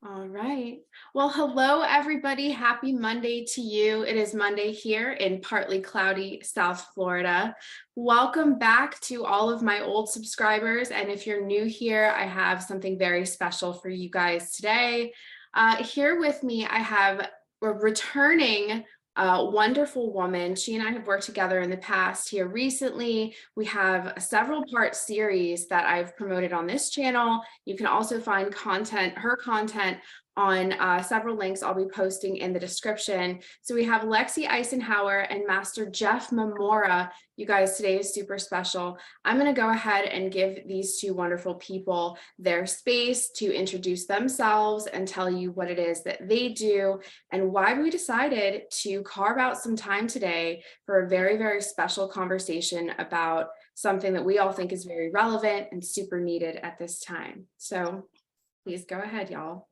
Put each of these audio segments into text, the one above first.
All right. Well, hello, everybody. Happy Monday to you. It is Monday here in partly cloudy South Florida. Welcome back to all of my old subscribers. And if you're new here, I have something very special for you guys today. Here with me, I have a returning wonderful woman. She and I have worked together in the past. Here recently, we have a several part series that I've promoted on this channel. You can also find her content on several links I'll be posting in the description. So we have Lexi Eisenhower and Master Jeffmamora. You guys, today is super special. I'm going to go ahead and give these two wonderful people their space to introduce themselves and tell you what it is that they do and why we decided to carve out some time today for a very, very special conversation about something that we all think is very relevant and super needed at this time. So please go ahead, y'all.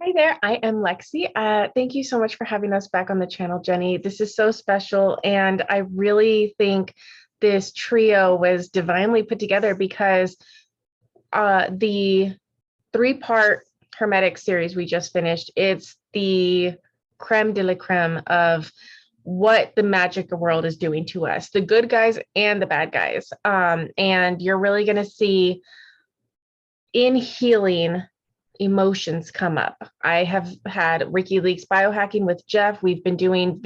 Hi there, I am Lexi. Thank you so much for having us back on the channel, Jenny. This is so special, and I really think this trio was divinely put together because the 3-part Hermetic series we just finished, it's the creme de la creme of what the magic world is doing to us, the good guys and the bad guys. And you're really going to see in healing emotions come up. I have had WikiLeaks biohacking with Jeff. We've been doing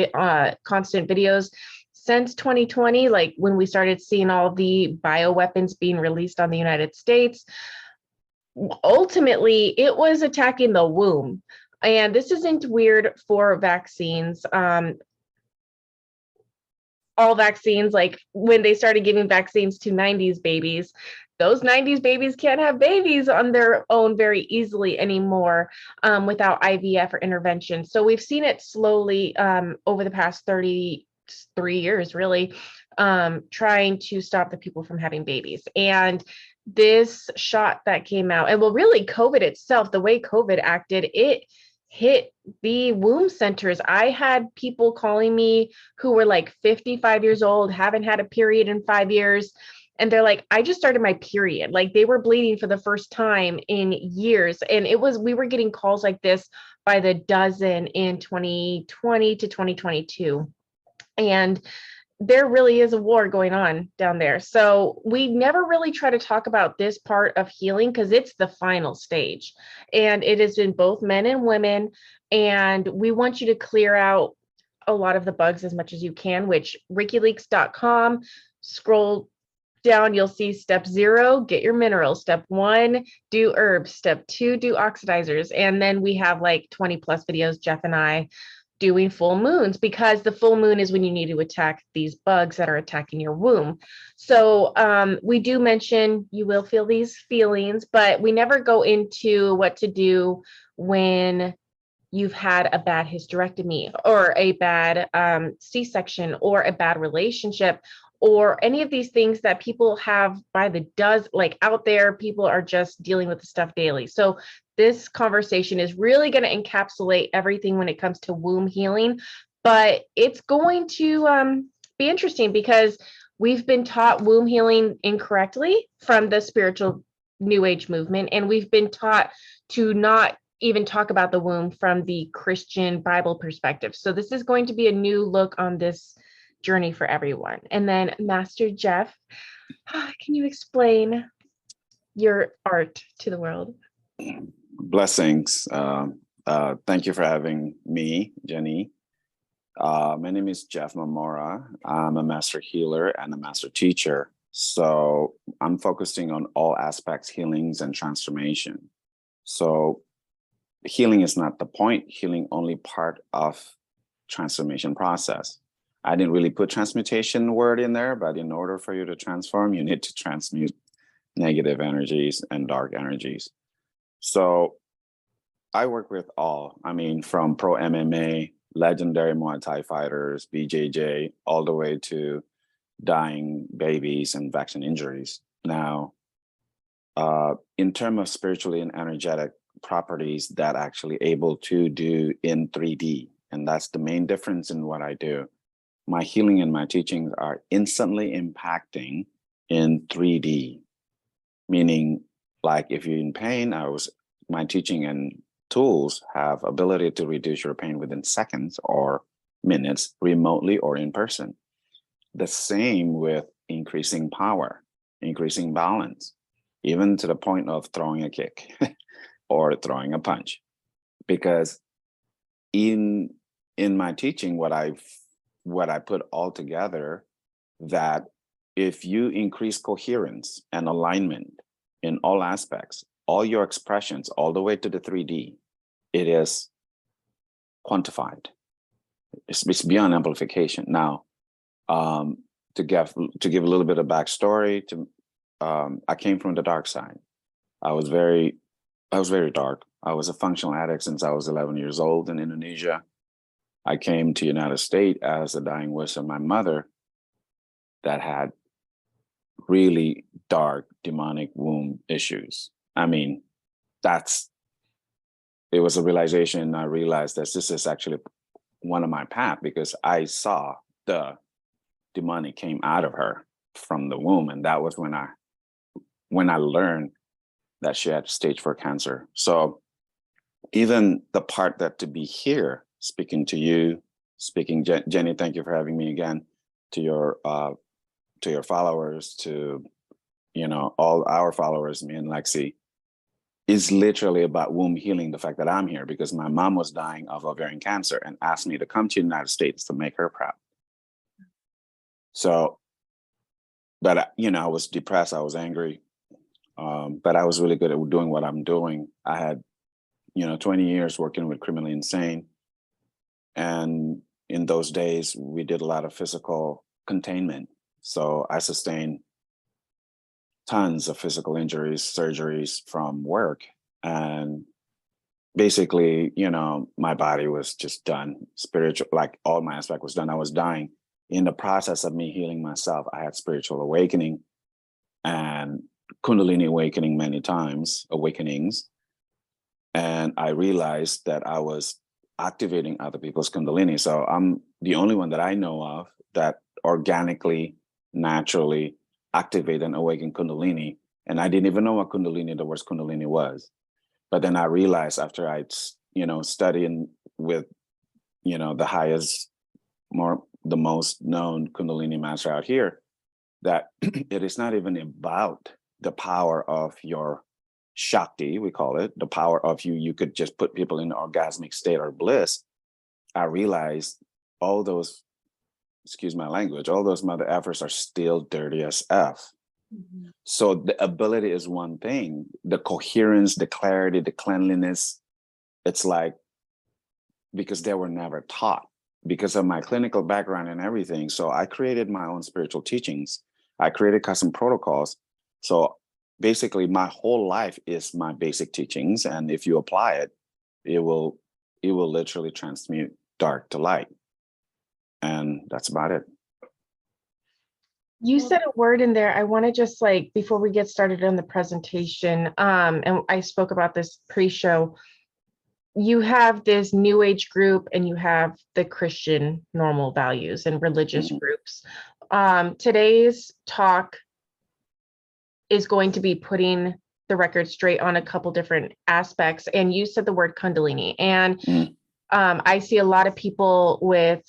constant videos since 2020, like when we started seeing all the bioweapons being released on the United States. Ultimately, it was attacking the womb. And this isn't weird for vaccines. All vaccines, like when they started giving vaccines to 90s babies, those 90s babies can't have babies on their own very easily anymore without IVF or intervention. So we've seen it slowly over the past 33 years, really, trying to stop the people from having babies. And this shot that came out, and well, really COVID itself, the way COVID acted, it hit the womb centers. I had people calling me who were like 55 years old, haven't had a period in 5 years. And they're like, I just started my period. Like they were bleeding for the first time in years. And we were getting calls like this by the dozen in 2020 to 2022. And there really is a war going on down there. So we never really try to talk about this part of healing because it's the final stage. And it is in both men and women. And we want you to clear out a lot of the bugs as much as you can, which WikiLeaks.com, scroll down, you'll see step 0, get your minerals. Step 1, do herbs. Step 2, do oxidizers. And then we have like 20 plus videos, Jeff and I, doing full moons, because the full moon is when you need to attack these bugs that are attacking your womb. So we do mention you will feel these feelings, but we never go into what to do when you've had a bad hysterectomy or a bad C-section or a bad relationship or any of these things that people have by the dozen, like out there, people are just dealing with the stuff daily. So this conversation is really going to encapsulate everything when it comes to womb healing, but it's going to be interesting because we've been taught womb healing incorrectly from the spiritual New Age movement, and we've been taught to not even talk about the womb from the Christian Bible perspective. So this is going to be a new look on this journey for everyone. And then Master Jeff, can you explain your art to the world? Blessings. Thank you for having me, Jenny. My name is Jeffmamora. I'm a master healer and a master teacher. So I'm focusing on all aspects, healings and transformation. So healing is not the point, healing only part of transformation process. I didn't really put transmutation word in there, but in order for you to transform, you need to transmute negative energies and dark energies. So I work with all, from pro MMA, legendary Muay Thai fighters, BJJ, all the way to dying babies and vaccine injuries. Now, in terms of spiritually and energetic properties that actually able to do in 3D, and that's the main difference in what I do. My healing and my teachings are instantly impacting in 3D, meaning like if you're in pain, my teaching and tools have ability to reduce your pain within seconds or minutes, remotely or in person. The same with increasing power, increasing balance, even to the point of throwing a kick or throwing a punch. Because in my teaching, what I put all together, that if you increase coherence and alignment in all aspects, all your expressions, all the way to the 3D, it is quantified. It's beyond amplification. Now, to give a little bit of backstory, I came from the dark side. I was very dark. I was a functional addict since I was 11 years old in Indonesia. I came to United States as a dying wish of my mother that had really dark demonic womb issues. I mean, it was a realization. I realized that this is actually one of my path, because I saw the demonic came out of her from the womb. And that was when I learned that she had stage 4 cancer. So even the part that to be here, speaking to you, Jenny, thank you for having me again, to your followers, to, all our followers, me and Lexi, is literally about womb healing. The fact that I'm here because my mom was dying of ovarian cancer and asked me to come to the United States to make her proud. So, but I was depressed, I was angry, but I was really good at doing what I'm doing. I had 20 years working with criminally insane. And in those days, we did a lot of physical containment. So I sustained tons of physical injuries, surgeries from work. And basically, my body was just done. Spiritual, like all my aspect was done. I was dying. In the process of me healing myself, I had spiritual awakening and Kundalini awakenings. And I realized that I was activating other people's Kundalini. So I'm the only one that I know of that organically, naturally activate and awaken Kundalini. And I didn't even know what Kundalini, the word Kundalini was. But then I realized after I, studying with, the highest, the most known Kundalini master out here, that it is not even about the power of your Shakti, we call it, the power of you could just put people in an orgasmic state or bliss. I realized all those, excuse my language, all those mother efforts are still dirty as F. Mm-hmm. So the ability is one thing, the coherence, the clarity, the cleanliness, it's like, because they were never taught because of my clinical background and everything. So I created my own spiritual teachings. I created custom protocols. So basically my whole life is my basic teachings. And if you apply it, it will literally transmute dark to light. And that's about it. You said a word in there. I want to just before we get started on the presentation, and I spoke about this pre-show, you have this new age group and you have the Christian normal values and religious groups. Today's talk is going to be putting the record straight on a couple different aspects. And you said the word Kundalini. And I see a lot of people with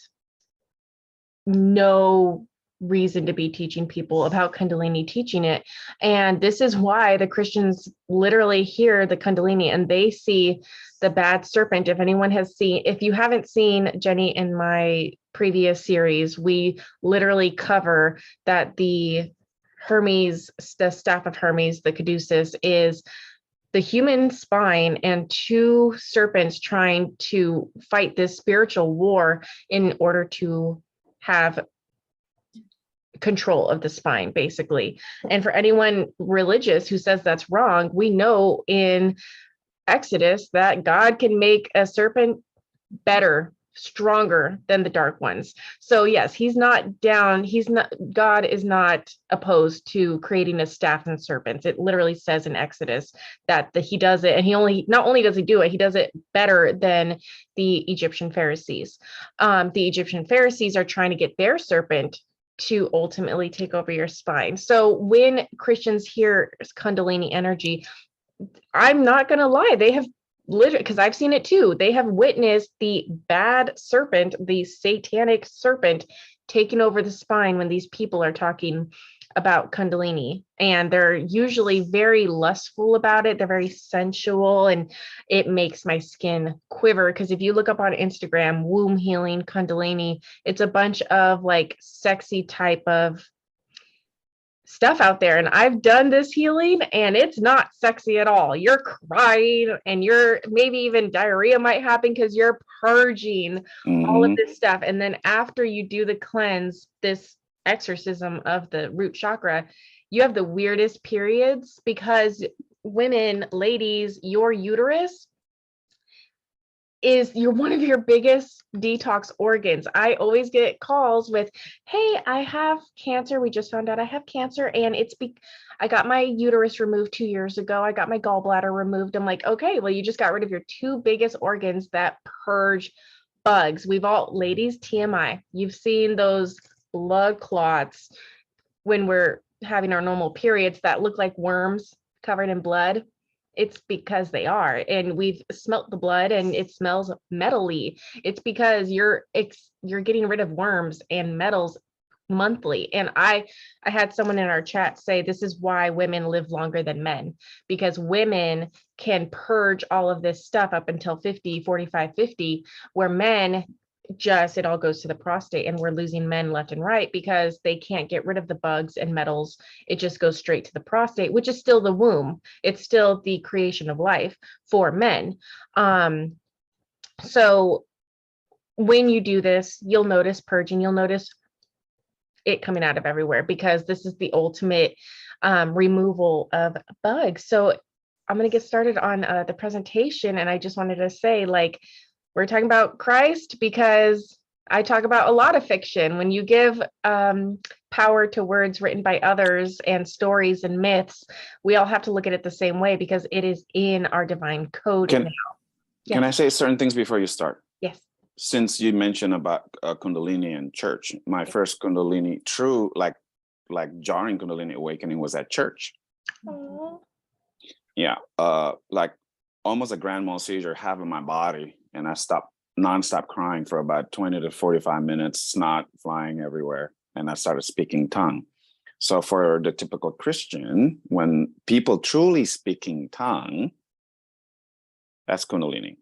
no reason to be teaching people about Kundalini, teaching it. And this is why the Christians literally hear the Kundalini and they see the bad serpent. If you haven't seen Jenny in my previous series, we literally cover that the staff of Hermes, the caduceus, is the human spine and two serpents trying to fight this spiritual war in order to have control of the spine, basically. And for anyone religious who says that's wrong, we know in Exodus that God can make a serpent better, stronger than the dark ones. So yes, God is not opposed to creating a staff and serpents. It literally says in Exodus that he does it, and not only does he do it, he does it better than the Egyptian Pharisees. The Egyptian Pharisees are trying to get their serpent to ultimately take over your spine. So when Christians hear Kundalini energy, I'm not going to lie, they have literally, because I've seen it too. They have witnessed the bad serpent, the satanic serpent, taking over the spine when these people are talking about Kundalini, and they're usually very lustful about it. They're very sensual, and it makes my skin quiver, because if you look up on Instagram, womb healing Kundalini, it's a bunch of like sexy type of stuff out there. And I've done this healing and it's not sexy at all. You're crying, and you're maybe even diarrhea might happen because you're purging all of this stuff. And then after you do the cleanse, this exorcism of the root chakra, you have the weirdest periods, because women, ladies, your uterus is one of your biggest detox organs. I always get calls with, hey, I have cancer. We just found out I have cancer, and I got my uterus removed 2 years ago. I got my gallbladder removed. I'm like, okay, well, you just got rid of your two biggest organs that purge bugs. Ladies, TMI, you've seen those blood clots when we're having our normal periods that look like worms covered in blood. It's because they are, and we've smelt the blood and it smells metally. It's because you're getting rid of worms and metals monthly. And I had someone in our chat say this is why women live longer than men, because women can purge all of this stuff up until 50, 45, 50, where men it all goes to the prostate, and we're losing men left and right because they can't get rid of the bugs and metals. It just goes straight to the prostate, which is still the womb. It's still the creation of life for men. So when you do this, you'll notice purging, you'll notice it coming out of everywhere, because this is the ultimate removal of bugs. So I'm going to get started on the presentation. And I just wanted to say, like, we're talking about Christ because I talk about a lot of fiction. When you give power to words written by others and stories and myths, we all have to look at it the same way, because it is in our divine code now. Yes. Can I say certain things before you start? Yes. Since you mentioned about Kundalini and church, my first Kundalini, true, like jarring Kundalini awakening was at church. Aww. Yeah, like almost a grand mal seizure having my body, and I stopped nonstop crying for about 20 to 45 minutes, snot flying everywhere, and I started speaking tongue. So for the typical Christian, when people truly speaking tongue, that's Kundalini.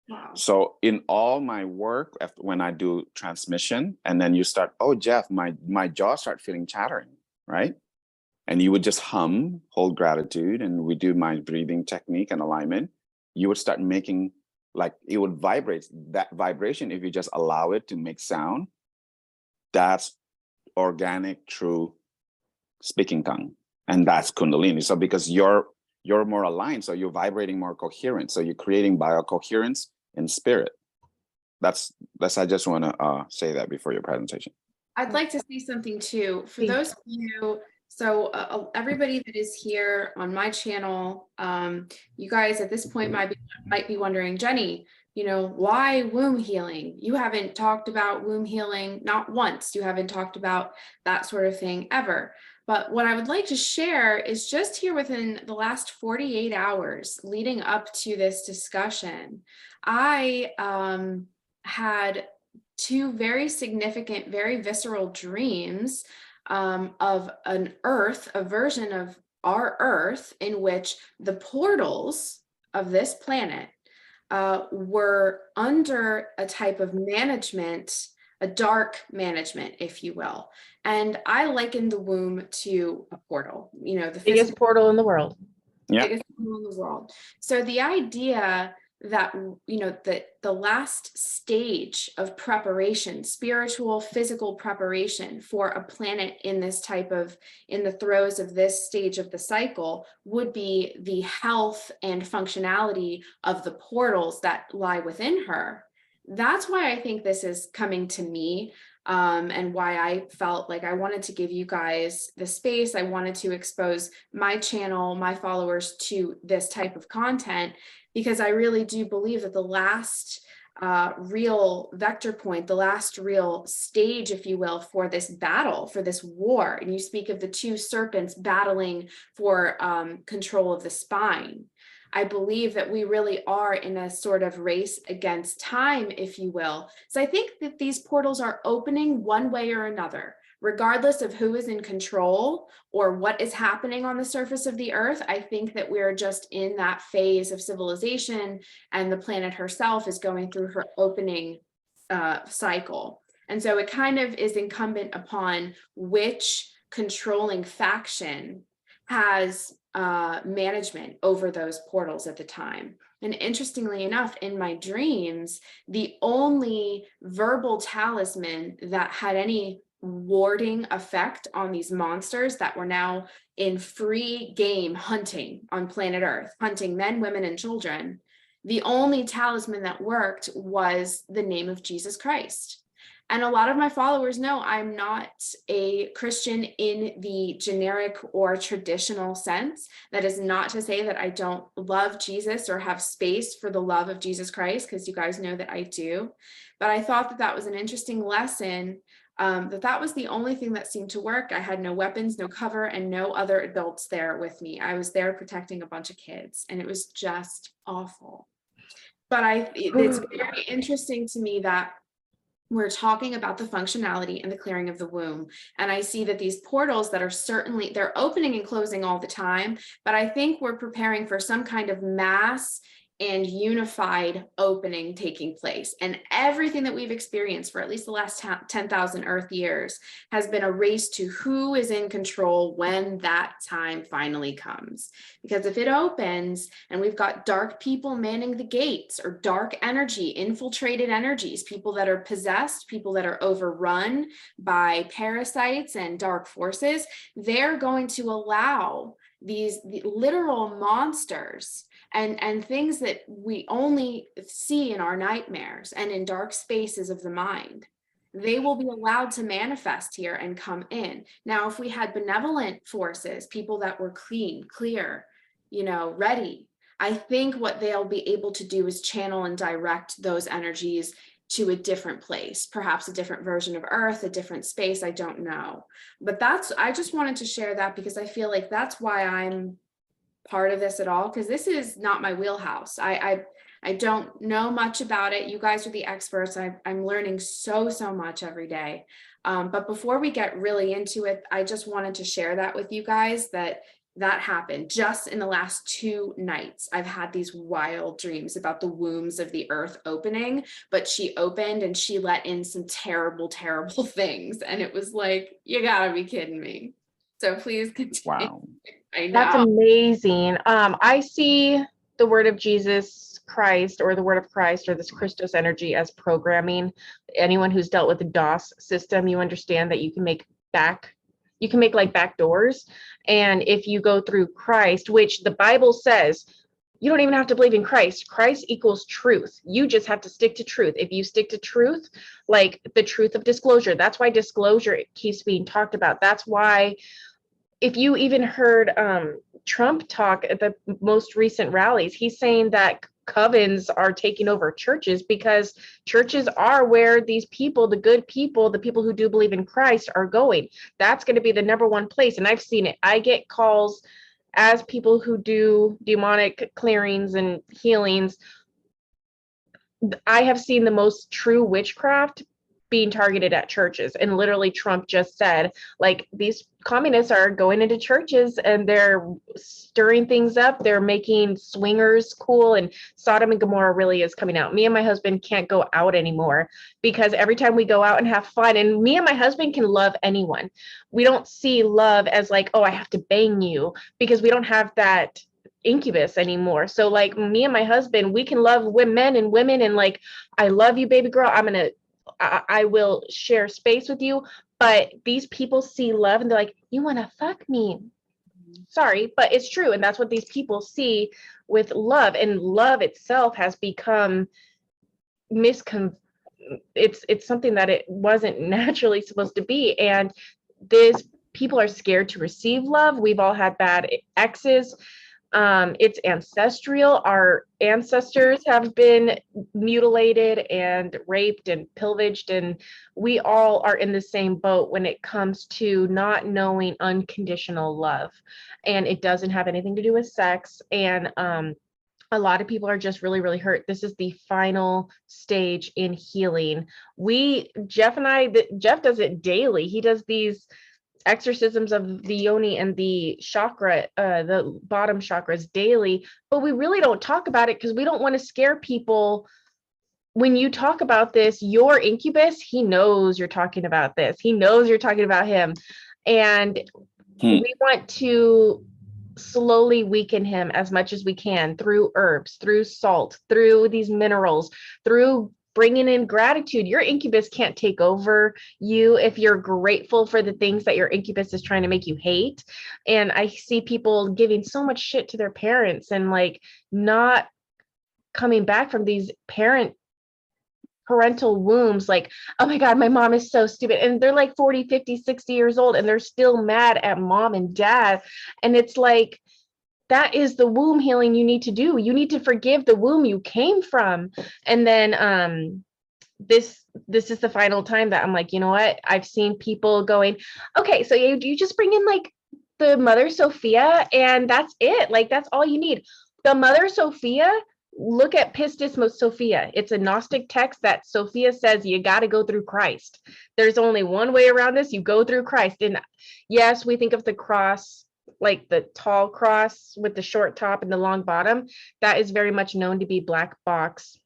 Wow. So in all my work, when I do transmission, and then you start, oh, Jeff, my jaw start feeling chattering, right? And you would just hum, hold gratitude, and we do my breathing technique and alignment. You would start making, like, it would vibrate. That vibration, if you just allow it to make sound, that's organic, true speaking tongue. And that's Kundalini. So because you're more aligned, so you're vibrating more coherent. So you're creating biocoherence in spirit. That's I just want to say that before your presentation. I'd like to say something too. For those of you, so everybody that is here on my channel, you guys at this point might be wondering, Jenny, why womb healing? You haven't talked about womb healing, not once. You haven't talked about that sort of thing ever. But what I would like to share is just here within the last 48 hours leading up to this discussion, I had two very significant, very visceral dreams of a version of our Earth in which the portals of this planet were under a type of management, a dark management, if you will. And I liken the womb to a portal, the biggest portal in the world. Yeah. Biggest portal in the world. So the idea that, that the last stage of preparation, spiritual, physical preparation for a planet in the throes of this stage of the cycle would be the health and functionality of the portals that lie within her. That's why I think this is coming to me. And why I felt like I wanted to give you guys the space. I wanted to expose my channel, my followers to this type of content, because I really do believe that the last real vector point, the last real stage, if you will, for this battle, for this war, and you speak of the two serpents battling for control of the spine. I believe that we really are in a sort of race against time, if you will. So I think that these portals are opening one way or another, regardless of who is in control or what is happening on the surface of the earth. I think that we're just in that phase of civilization, and the planet herself is going through her opening cycle. And so it kind of is incumbent upon which controlling faction has management over those portals at the time. And interestingly enough, in my dreams, the only verbal talisman that had any warding effect on these monsters that were now in free game hunting on planet Earth, hunting men, women, and children, the only talisman that worked was the name of Jesus Christ. And a lot of my followers know I'm not a Christian in the generic or traditional sense. That is not to say that I don't love Jesus or have space for the love of Jesus Christ, because you guys know that I do. But I thought that that was an interesting lesson, that was the only thing that seemed to work. I had no weapons, no cover, and no other adults there with me. I was there protecting a bunch of kids, and it was just awful. But it's very interesting to me that we're talking about the functionality and the clearing of the womb. And I see that these portals that are certainly, they're opening and closing all the time, but I think we're preparing for some kind of mass and unified opening taking place. And everything that we've experienced for at least the last 10,000 Earth years has been a race to who is in control when that time finally comes. Because if it opens and we've got dark people manning the gates, or dark energy, infiltrated energies, people that are possessed, people that are overrun by parasites and dark forces, they're going to allow these literal monsters and things that we only see in our nightmares and in dark spaces of the mind. They will be allowed to manifest here and come in. Now, if we had benevolent forces, people that were clean, clear, ready, I think what they'll be able to do is channel and direct those energies to a different place, perhaps a different version of Earth, a different space, I don't know. But I just wanted to share that because I feel like that's why I'm part of this at all, because this is not my wheelhouse. I don't know much about it. You guys are the experts. I'm learning so much every day. But before we get really into it, I just wanted to share that with you guys, that happened just in the last 2 nights. I've had these wild dreams about the wombs of the earth opening, but she opened and she let in some terrible things. And it was like, you gotta be kidding me. So please continue. Wow. I know. That's amazing. I see the word of Jesus Christ, or the word of Christ, or this Christos energy, as programming. Anyone who's dealt with the DOS system, you understand that you can make like back doors. And if you go through Christ, which the Bible says, you don't even have to believe in Christ. Christ equals truth. You just have to stick to truth. If you stick to truth, like the truth of disclosure, that's why disclosure keeps being talked about. That's why, if you even heard Trump talk at the most recent rallies, he's saying that covens are taking over churches, because churches are where these people, the good people, the people who do believe in Christ, are going. That's going to be the number one place. And I've seen it. I get calls as people who do demonic clearings and healings. I have seen the most true witchcraft being targeted at churches. And literally Trump just said, like, these communists are going into churches and they're stirring things up. They're making swingers cool, and Sodom and Gomorrah really is coming out. Me and my husband can't go out anymore, because every time we go out and have fun, and me and my husband can love anyone. We don't see love as like, oh, I have to bang you, because we don't have that incubus anymore. So like, me and my husband, we can love men and women, and like, I love you, baby girl. I will share space with you. But these people see love and they're like, you want to fuck me? Sorry, but it's true. And that's what these people see with love. And love itself has become it's something that it wasn't naturally supposed to be. And people are scared to receive love. We've all had bad exes. It's ancestral. Our ancestors have been mutilated and raped and pillaged, and we all are in the same boat when it comes to not knowing unconditional love. And it doesn't have anything to do with sex. And a lot of people are just really, really hurt. This is the final stage in healing. Jeff does it daily. He does these exorcisms of the yoni and the chakra, the bottom chakras daily, but we really don't talk about it because we don't want to scare people. When you talk about this, your incubus, he knows you're talking about this. He knows you're talking about him. And we want to slowly weaken him as much as we can through herbs, through salt, through these minerals, through bringing in gratitude. Your incubus can't take over you if you're grateful for the things that your incubus is trying to make you hate. And I see people giving so much shit to their parents and like not coming back from these parental wombs, like, oh my God, my mom is so stupid. And they're like 40, 50, 60 years old, and they're still mad at mom and dad. And it's like, that is the womb healing you need to do. You need to forgive the womb you came from. And then this is the final time that I'm like, you know what? I've seen people going, okay, so you just bring in like the Mother Sophia and that's it. Like, that's all you need. The Mother Sophia, look at Pistis Sophia. It's a Gnostic text that Sophia says you got to go through Christ. There's only one way around this. You go through Christ. And yes, we think of the cross, like the tall cross with the short top and the long bottom. That is very much known to be black box,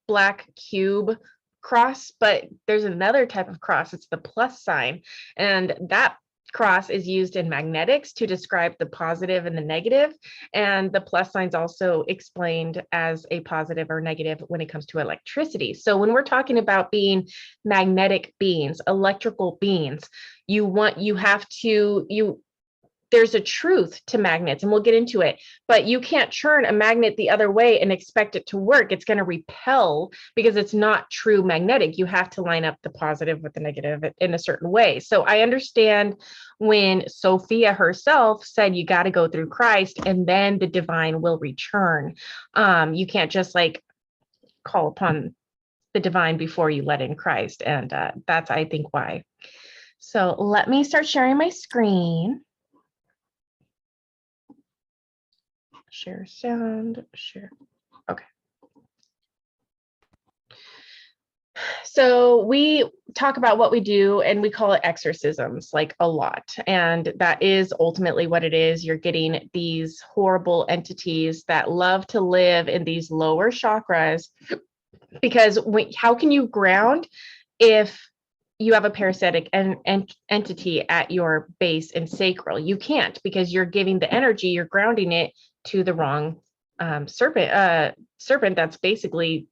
black cube cross. But there's another type of cross. It's the plus sign. And that cross is used in magnetics to describe the positive and the negative, and the plus sign's also explained as a positive or negative when it comes to electricity. So when we're talking about being magnetic beings, electrical beings, there's a truth to magnets, and we'll get into it, but you can't turn a magnet the other way and expect it to work. It's going to repel because it's not true magnetic. You have to line up the positive with the negative in a certain way. So I understand when Sophia herself said, you got to go through Christ and then the divine will return. You can't just like call upon the divine before you let in Christ. And that's, I think, why. So let me start sharing my screen. Share sound, share. Okay. So we talk about what we do and we call it exorcisms, like a lot. And that is ultimately what it is. You're getting these horrible entities that love to live in these lower chakras, because how can you ground if you have a parasitic entity at your base and sacral? You can't, because you're giving the energy, you're grounding it to the wrong serpent that's basically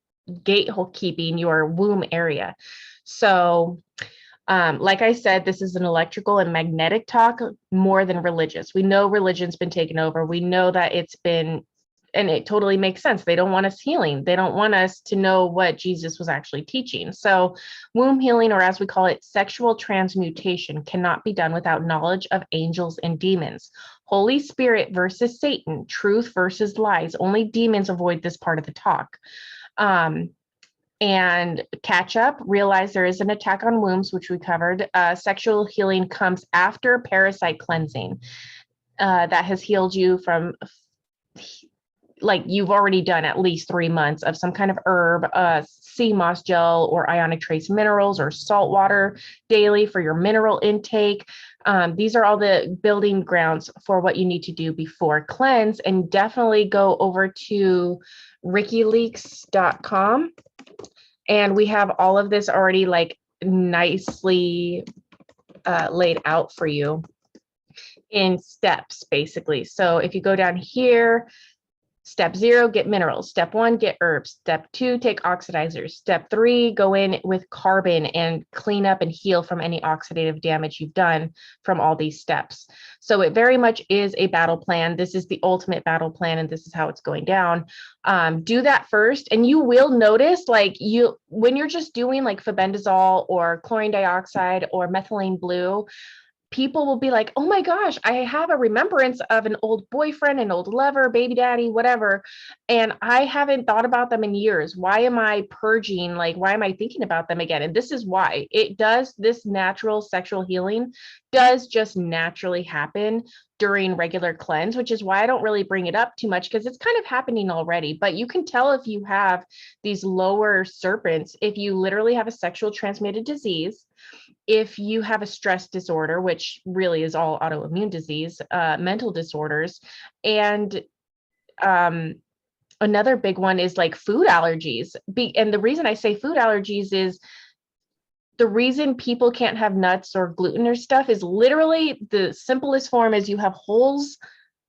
keeping your womb area. So like I said, this is an electrical and magnetic talk more than religious. We know religion's been taken over. We know that it's been, and it totally makes sense. They don't want us healing. They don't want us to know what Jesus was actually teaching. So womb healing, or as we call it, sexual transmutation, cannot be done without knowledge of angels and demons. Holy Spirit versus Satan, truth versus lies. Only demons avoid this part of the talk. And catch up, realize there is an attack on wombs, which we covered. Sexual healing comes after parasite cleansing. That has healed you from, like, you've already done at least 3 months of some kind of herb, sea moss gel, or ionic trace minerals, or salt water daily for your mineral intake. These are all the building grounds for what you need to do before cleanse. And definitely go over to rickyleaks.com. And we have all of this already like nicely laid out for you in steps, basically. So if you go down here, step 0, get minerals. Step 1, get herbs. Step 2, take oxidizers. Step 3, go in with carbon and clean up and heal from any oxidative damage you've done from all these steps. So it very much is a battle plan. This is the ultimate battle plan, and this is how it's going down. Do that first, and you will notice, like, when you're just doing like febendazole or chlorine dioxide or methylene blue, people will be like, oh my gosh, I have a remembrance of an old boyfriend, an old lover, baby daddy, whatever. And I haven't thought about them in years. Why am I purging? Like, why am I thinking about them again? And this is why it does. This natural sexual healing does just naturally happen during regular cleanse, which is why I don't really bring it up too much, because it's kind of happening already. But you can tell if you have these lower serpents, if you literally have a sexual transmitted disease, if you have a stress disorder, which really is all autoimmune disease, mental disorders, and another big one is like food allergies. And the reason I say food allergies is the reason people can't have nuts or gluten or stuff is literally the simplest form is you have holes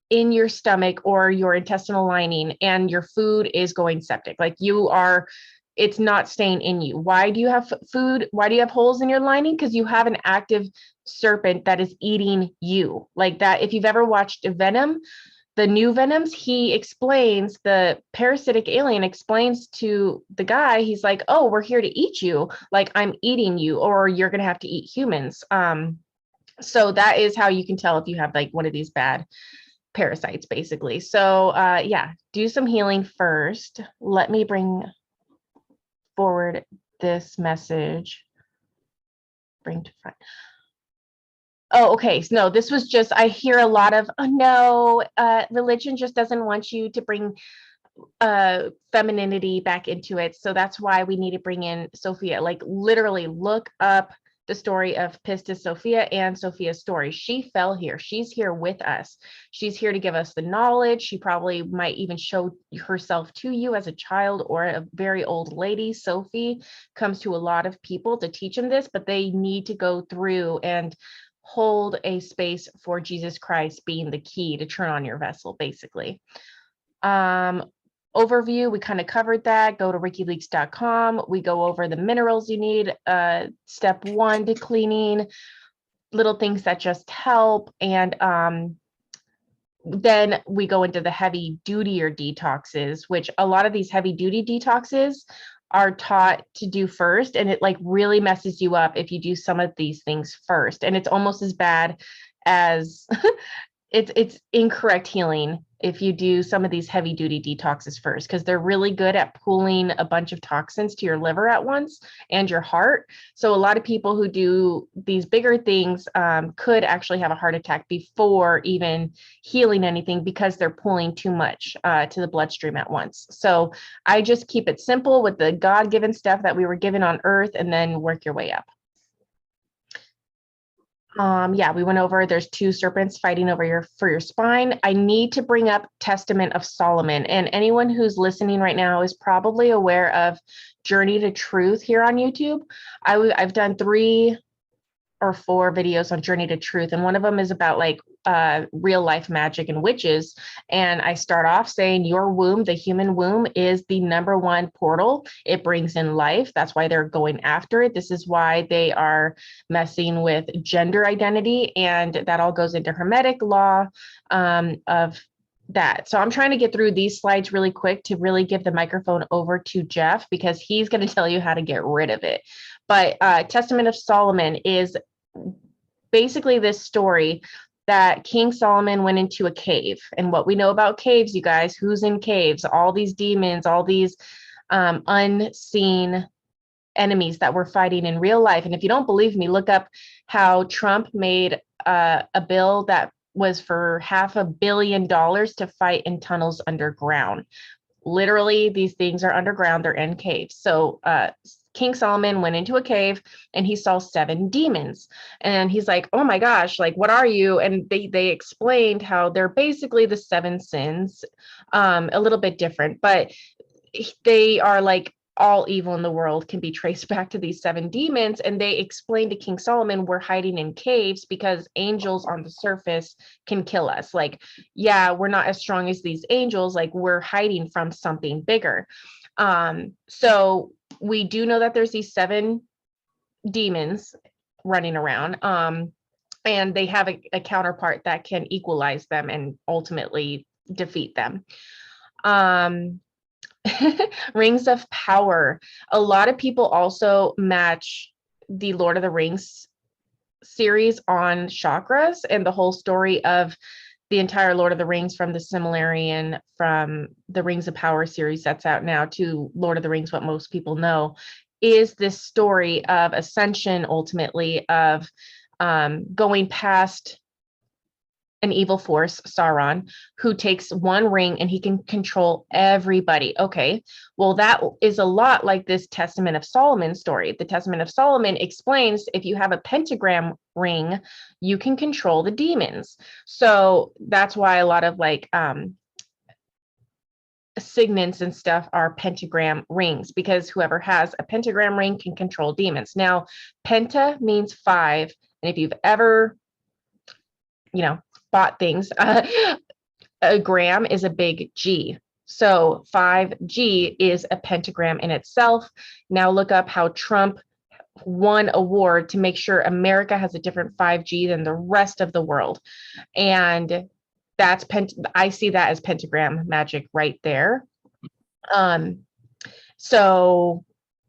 in your stomach or your intestinal lining and your food is going septic. Like it's not staying in you. Why do you have food? Why do you have holes in your lining? Because you have an active serpent that is eating you. Like that, if you've ever watched Venom, the new Venoms, the parasitic alien explains to the guy, he's like, oh, we're here to eat you. Like I'm eating you, or you're going to have to eat humans. So that is how you can tell if you have like one of these bad parasites, basically. So yeah, do some healing first. Let me bring forward this message. Bring to front. Oh, okay. So no, this was just, I hear a lot of, oh no, religion just doesn't want you to bring femininity back into it. So that's why we need to bring in Sophia. Like literally look up the story of Pistis Sophia and Sophia's story. She fell here. She's here with us. She's here to give us the knowledge. She probably might even show herself to you as a child or a very old lady. Sophie comes to a lot of people to teach them this, but they need to go through and hold a space for Jesus Christ being the key to turn on your vessel, basically. Overview, we kind of covered that. Go to rickyleaks.com. We go over the minerals you need, step 1 to cleaning, little things that just help. And then we go into the heavy dutier detoxes, which a lot of these heavy duty detoxes are taught to do first. And it like really messes you up if you do some of these things first. And it's almost as bad as it's incorrect healing if you do some of these heavy duty detoxes first, because they're really good at pulling a bunch of toxins to your liver at once and your heart. So a lot of people who do these bigger things could actually have a heart attack before even healing anything, because they're pulling too much to the bloodstream at once. So I just keep it simple with the God-given stuff that we were given on earth, and then work your way up. Yeah, we went over, there's 2 serpents fighting over for your spine. I need to bring up Testament of Solomon, and anyone who's listening right now is probably aware of Journey to Truth here on YouTube. I've done 3 or 4 videos on Journey to Truth, and one of them is about like real life magic and witches. And I start off saying your womb, the human womb, is the #1 portal. It brings in life. That's why they're going after it. This is why they are messing with gender identity, and that all goes into Hermetic law of that. So I'm trying to get through these slides really quick to really give the microphone over to Jeff, because he's going to tell you how to get rid of it. But Testament of Solomon is basically this story that King Solomon went into a cave. And what we know about caves, you guys, who's in caves? All these demons, all these unseen enemies that we're fighting in real life. And if you don't believe me, look up how Trump made a bill that was for $500 million to fight in tunnels underground. Literally, these things are underground, they're in caves. So King Solomon went into a cave and he saw 7 demons, and he's like, oh my gosh, like, what are you? And they explained how they're basically the 7 sins, a little bit different, but they are like all evil in the world can be traced back to these 7 demons. And they explained to King Solomon, we're hiding in caves because angels on the surface can kill us. Like, yeah, we're not as strong as these angels, like we're hiding from something bigger. So we do know that there's these 7 demons running around, and they have a counterpart that can equalize them and ultimately defeat them. Rings of Power. A lot of people also match the Lord of the Rings series on chakras and the whole story of the entire Lord of the Rings, from the Silmarillion, from the Rings of Power series that's out now, to Lord of the Rings, what most people know, is this story of ascension, ultimately, of going past an evil force, Sauron, who takes one ring and he can control everybody. Okay, well, that is a lot like this Testament of Solomon story. The Testament of Solomon explains if you have a pentagram ring, you can control the demons. So that's why a lot of like signets and stuff are pentagram rings, because whoever has a pentagram ring can control demons. Now, penta means 5, and if you've ever, bought things, a gram is a big G. So 5G is a pentagram in itself. Now look up how Trump won award to make sure America has a different 5G than the rest of the world. And that's I see that as pentagram magic right there. So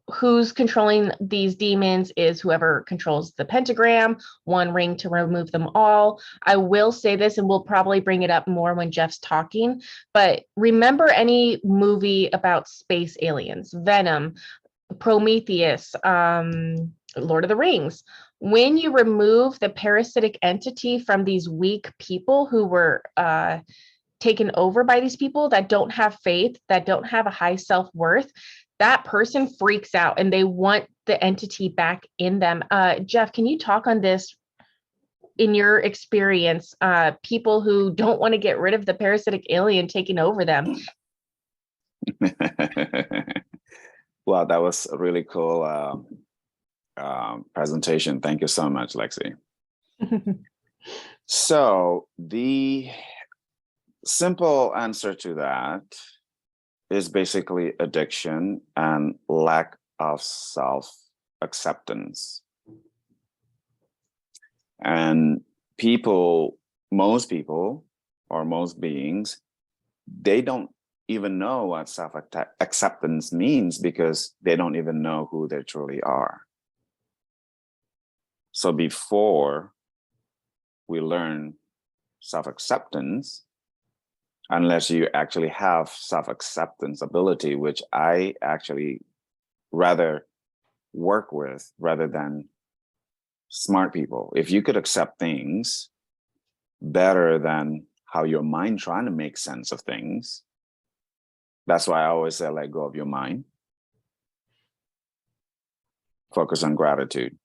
who's controlling these demons is whoever controls the pentagram, one ring to remove them all. I will say this, and we'll probably bring it up more when Jeff's talking, but remember any movie about space aliens, Venom, Prometheus, Lord of the Rings. When you remove the parasitic entity from these weak people who were taken over by these people that don't have faith, that don't have a high self-worth, that person freaks out and they want the entity back in them. Jeff, can you talk on this in your experience? People who don't want to get rid of the parasitic alien taking over them. Well, that was a really cool presentation. Thank you so much, Lexi. So the simple answer to that is basically addiction and lack of self-acceptance. And most people, or most beings, they don't even know what self-acceptance means, because they don't even know who they truly are. So before we learn self-acceptance, unless you actually have self-acceptance ability, which I actually rather work with rather than smart people. If you could accept things better than how your mind trying to make sense of things, that's why I always say, let go of your mind. Focus on gratitude.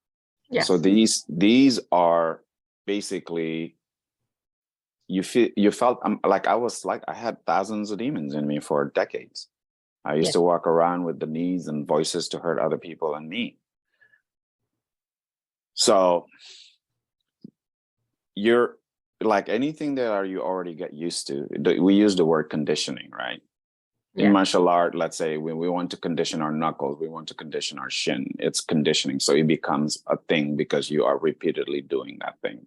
Yes. So these are basically, you felt I had thousands of demons in me for decades. I used to walk around with the needs and voices to hurt other people and me. So you're like anything that you already get used to. We use the word conditioning, right? In martial art, let's say when we want to condition our knuckles, we want to condition our shin. It's conditioning. So it becomes a thing because you are repeatedly doing that thing.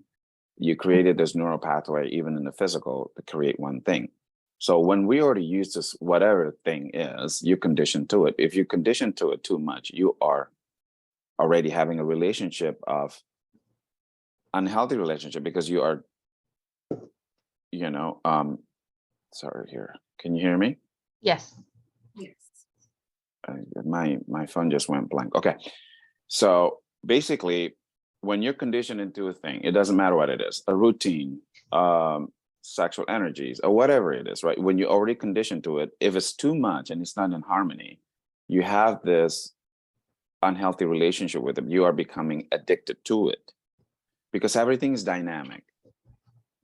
You created this neural pathway, even in the physical, to create one thing. So when we already use this, whatever thing is, you condition to it. If you condition to it too much, you are already having a relationship of unhealthy relationship, because you are, sorry here. Can you hear me? Yes. Yes. My phone just went blank. Okay. So basically, when you're conditioned into a thing, it doesn't matter what it is, a routine, sexual energies, or whatever it is, right? When you're already conditioned to it, if it's too much and it's not in harmony, you have this unhealthy relationship with it. You are becoming addicted to it because everything is dynamic.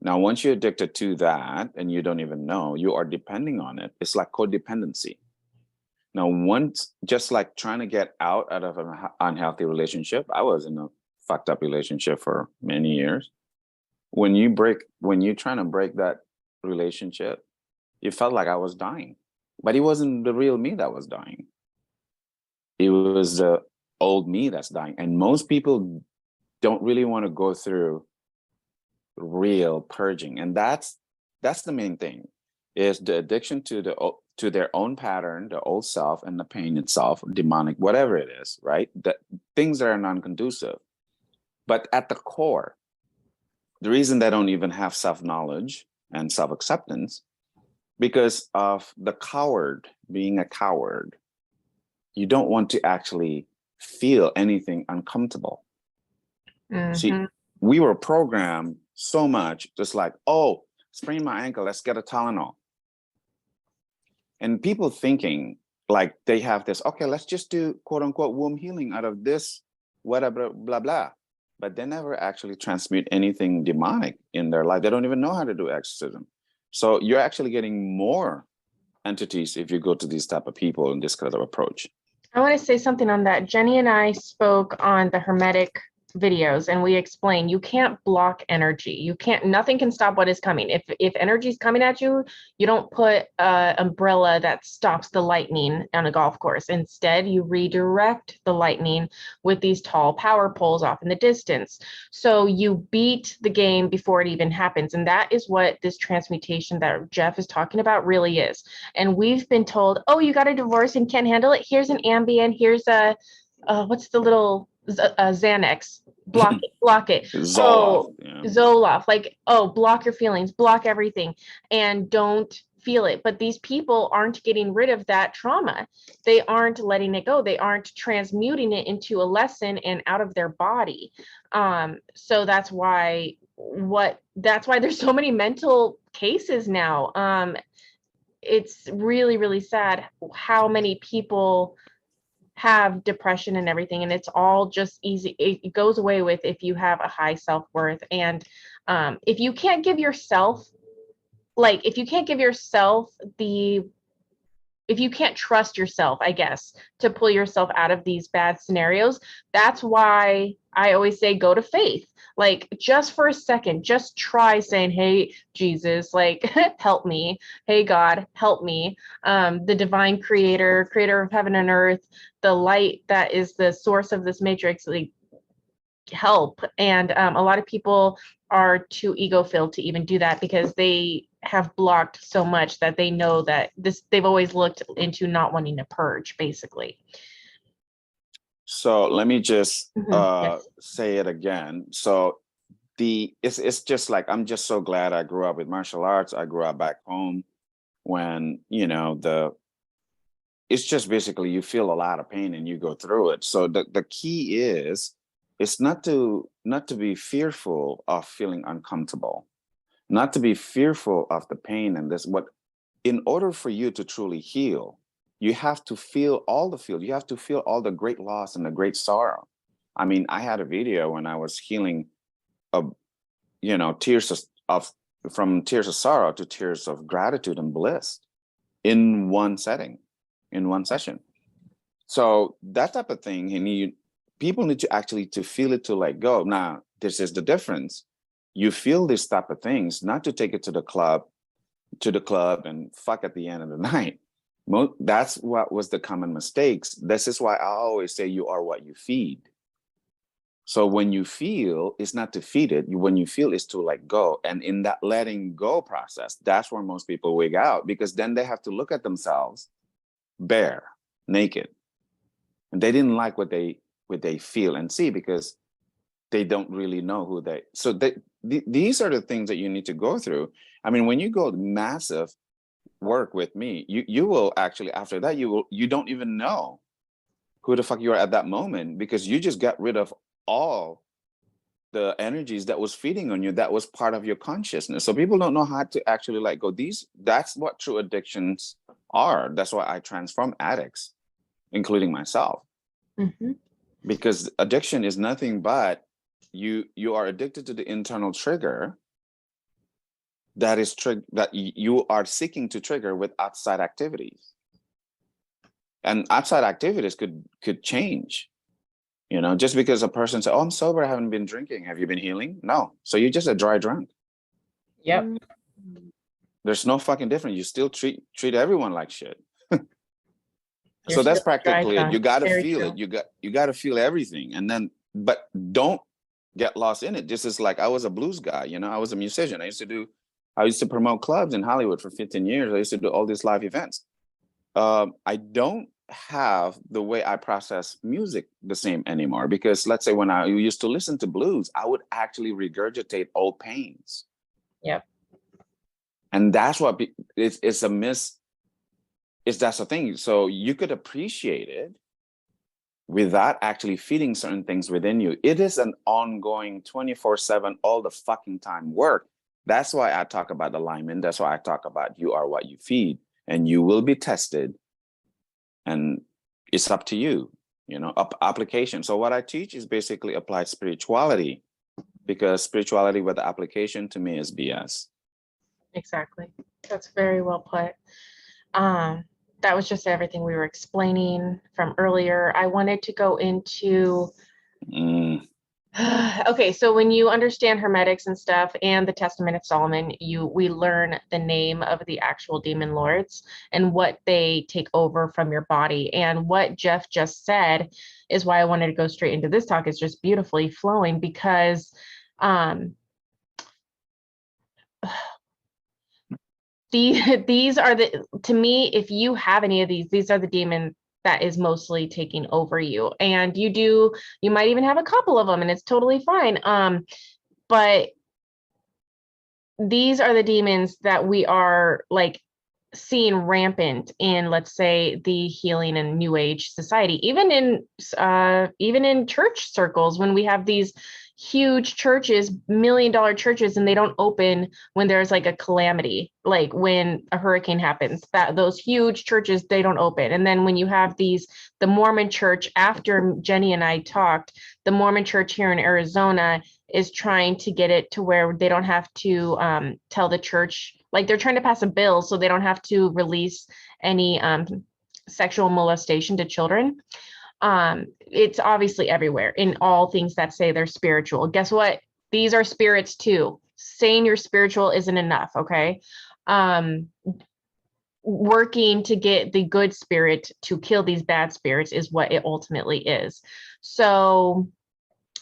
Now, once you're addicted to that and you don't even know, you are depending on it. It's like codependency. Now, once, just like trying to get out of an unhealthy relationship, I was in a fucked up relationship for many years. When you're trying to break that relationship, it felt like I was dying, but it wasn't the real me that was dying. It was the old me that's dying. And most people don't really want to go through real purging. And that's the main thing, is the addiction to their own pattern, the old self, and the pain itself, demonic, whatever it is, right? The things that are non-conducive. But at the core, the reason they don't even have self-knowledge and self-acceptance, because of the coward being a coward. You don't want to actually feel anything uncomfortable. See, we were programmed so much, just like, oh, sprain my ankle, let's get a Tylenol. And people thinking like they have this, okay, let's just do quote unquote womb healing out of this, whatever, blah, blah. But they never actually transmute anything demonic in their life. They don't even know how to do exorcism. So you're actually getting more entities if you go to these type of people in this kind of approach. I want to say something on that. Jenny and I spoke on the Hermetic videos, and we explained you can't block energy. You can't, nothing can stop what is coming. If energy is coming at you, you don't put an umbrella that stops the lightning on a golf course. Instead, you redirect the lightning with these tall power poles off in the distance. So you beat the game before it even happens. And that is what this transmutation that Jeff is talking about really is. And we've been told, oh, you got a divorce and can't handle it. Here's an Ambien. Here's a, what's the little Xanax, block it. Zoloft, oh, yeah. Zoloft, like, oh, block your feelings, block everything, and don't feel it. But these people aren't getting rid of that trauma. They aren't letting it go. They aren't transmuting it into a lesson and out of their body. So that's why there's so many mental cases now. It's really, really sad how many people have depression and everything, and it's all just easy. It goes away with if you have a high self-worth, and if you can't give yourself if you can't trust yourself, I guess, to pull yourself out of these bad scenarios, that's why I always say go to faith. Like, just for a second, just try saying, hey, Jesus, like, help me. Hey, God, help me. The divine creator of heaven and earth, the light that is the source of this matrix, like, help. And a lot of people are too ego-filled to even do that because they have blocked so much that they know that they've always looked into not wanting to purge, basically. So let me just say it again. So it's just like, I'm just so glad I grew up with martial arts. I grew up back home when, it's just basically you feel a lot of pain and you go through it. So the key is, it's not to be fearful of feeling uncomfortable, not to be fearful of the pain and this. What, in order for you to truly heal, you have to feel all the feels. You have to feel all the great loss and the great sorrow. I mean, I had a video when I was healing, tears from tears of sorrow to tears of gratitude and bliss in one setting, in one session. So that type of thing, people need to actually to feel it, to let go. Now, this is the difference. You feel this type of things, not to take it to the club and fuck at the end of the night. That's what was the common mistakes. This is why I always say you are what you feed. So when you feel, it's not to feed it. When you feel, is to let go. And in that letting go process, that's where most people wig out, because then they have to look at themselves bare, naked. And they didn't like what they feel and see, because they don't really know who they. So these are the things that you need to go through. I mean, when you go massive work with me, you will actually, after that, you don't even know who the fuck you are at that moment, because you just got rid of all the energies that was feeding on you, that was part of your consciousness. So people don't know how to actually let go. That's what true addictions are. That's why I transform addicts, including myself. Mm-hmm. Because addiction is nothing but you are addicted to the internal trigger that you are seeking to trigger with outside activities. And outside activities could change. Just because a person says, oh, I'm sober, I haven't been drinking. Have you been healing? No. So you're just a dry drunk. Yep. There's no fucking difference. You still treat everyone like shit. So that's practically it. You got to feel it. You got to feel everything. And then, but don't get lost in it. Just as like, I was a blues guy, I was a musician. I used to promote clubs in Hollywood for 15 years. I used to do all these live events. I don't have the way I process music the same anymore, because let's say when I used to listen to blues, I would actually regurgitate old pains. Yep. And that's what it's a miss. That's the thing. So you could appreciate it without actually feeling certain things within you. It is an ongoing 24/7, all the fucking time work. That's why I talk about alignment. That's why I talk about you are what you feed, and you will be tested. And it's up to you, application. So what I teach is basically applied spirituality, because spirituality with the application to me is BS. Exactly. That's very well put. That was just everything we were explaining from earlier. I wanted to go into okay, so when you understand hermetics and stuff and the Testament of Solomon, we learn the name of the actual demon lords and what they take over from your body. And what Jeff just said is why I wanted to go straight into this talk. Is just beautifully flowing, because these are to me, if you have any of these are the demons that is mostly taking over you. And you might even have a couple of them, and it's totally fine. But these are the demons that we are like seeing rampant in, let's say, the healing and new age society, even in church circles, when we have these huge churches, $1 million churches, and they don't open when there's like a calamity, like when a hurricane happens, that those huge churches, they don't open. And then when you have the Mormon church, after Jenny and I talked, the Mormon church here in Arizona is trying to get it to where they don't have to tell the church, like they're trying to pass a bill so they don't have to release any sexual molestation to children. It's obviously everywhere in all things that say they're spiritual. Guess what? These are spirits too. Saying you're spiritual isn't enough, okay? Working to get the good spirit to kill these bad spirits is what it ultimately is. So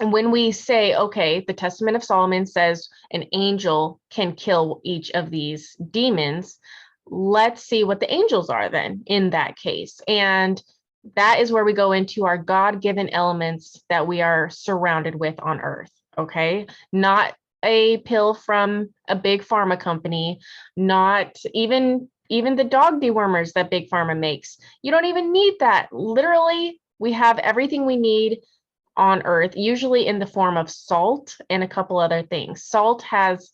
when we say, okay, the Testament of Solomon says an angel can kill each of these demons, let's see what the angels are then in that case. And that is where we go into our God-given elements that we are surrounded with on earth, okay? Not a pill from a big pharma company, not even the dog dewormers that big pharma makes. You don't even need that. Literally, we have everything we need on earth, usually in the form of salt and a couple other things. Salt has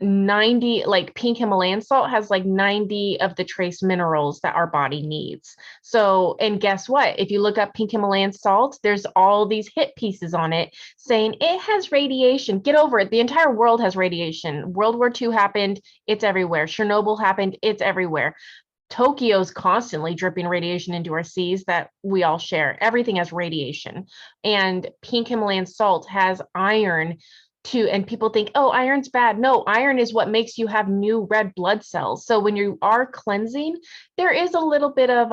90, like pink Himalayan salt has like 90 of the trace minerals that our body needs. So, and guess what? If you look up pink Himalayan salt, there's all these hit pieces on it saying it has radiation. Get over it. The entire world has radiation. World War II happened. It's everywhere. Chernobyl happened. It's everywhere. Tokyo's constantly dripping radiation into our seas that we all share. Everything has radiation. And pink Himalayan salt has iron too. And people think, oh, iron's bad. No, iron is what makes you have new red blood cells. So when you are cleansing, there is a little bit of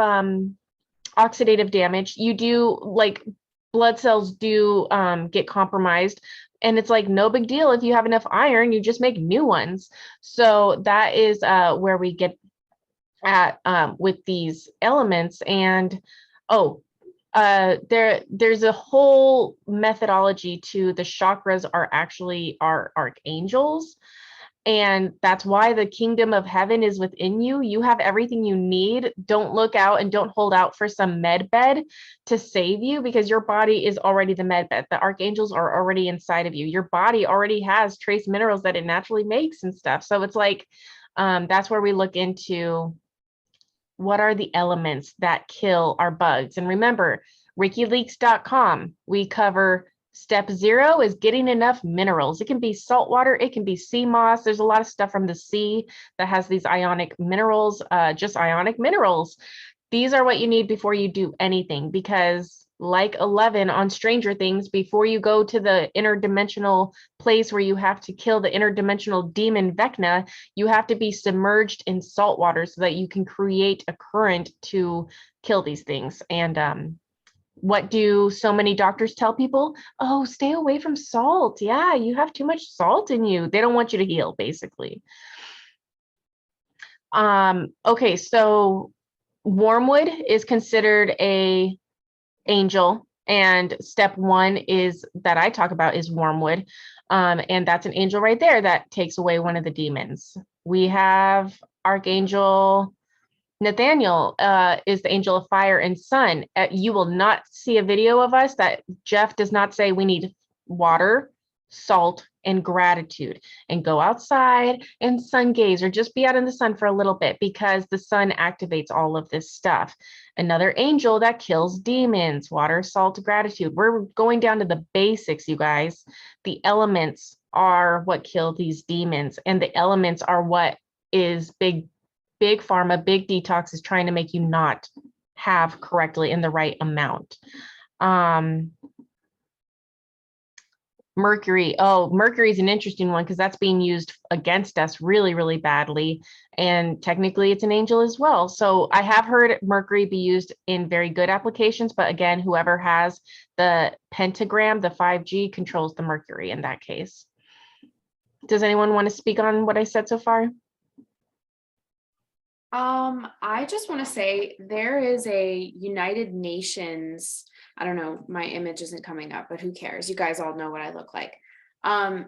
oxidative damage. You do, like, blood cells do get compromised. And it's like no big deal. If you have enough iron, you just make new ones. So that is where we get at with these elements. And there's a whole methodology to the chakras are actually our archangels, and that's why the kingdom of heaven is within you. You have everything you need. Don't look out and don't hold out for some med bed to save you, because your body is already the med bed. The archangels are already inside of you. Your body already has trace minerals that it naturally makes and stuff. So it's like that's where we look into what are the elements that kill our bugs. And remember, RickyLeaks.com, we cover step 0 is getting enough minerals. It can be salt water, it can be sea moss. There's a lot of stuff from the sea that has these ionic minerals, just ionic minerals. These are what you need before you do anything, because like 11 on Stranger Things, before you go to the interdimensional place where you have to kill the interdimensional demon Vecna, you have to be submerged in salt water so that you can create a current to kill these things. And what do so many doctors tell people? Oh, stay away from salt. Yeah, you have too much salt in you. They don't want you to heal, basically. Okay, so Wormwood is considered a angel, and step one is that I talk about is wormwood. And that's an angel right there that takes away one of the demons. We have Archangel Nathaniel is the angel of fire and sun. You will not see a video of us that Jeff does not say we need water, salt, and gratitude, and go outside and sun gaze, or just be out in the sun for a little bit, because the sun activates all of this stuff. Another angel that kills demons, water, salt, gratitude. We're going down to the basics, you guys. The elements are what kill these demons, and the elements are what is big pharma, big detox is trying to make you not have correctly in the right amount. Mercury. Oh, Mercury is an interesting one because that's being used against us really, really badly. And technically it's an angel as well. So I have heard Mercury be used in very good applications, but again, whoever has the pentagram, the 5G, controls the Mercury in that case. Does anyone want to speak on what I said so far? I just want to say there is a United Nations, I don't know, my image isn't coming up, but who cares? You guys all know what I look like.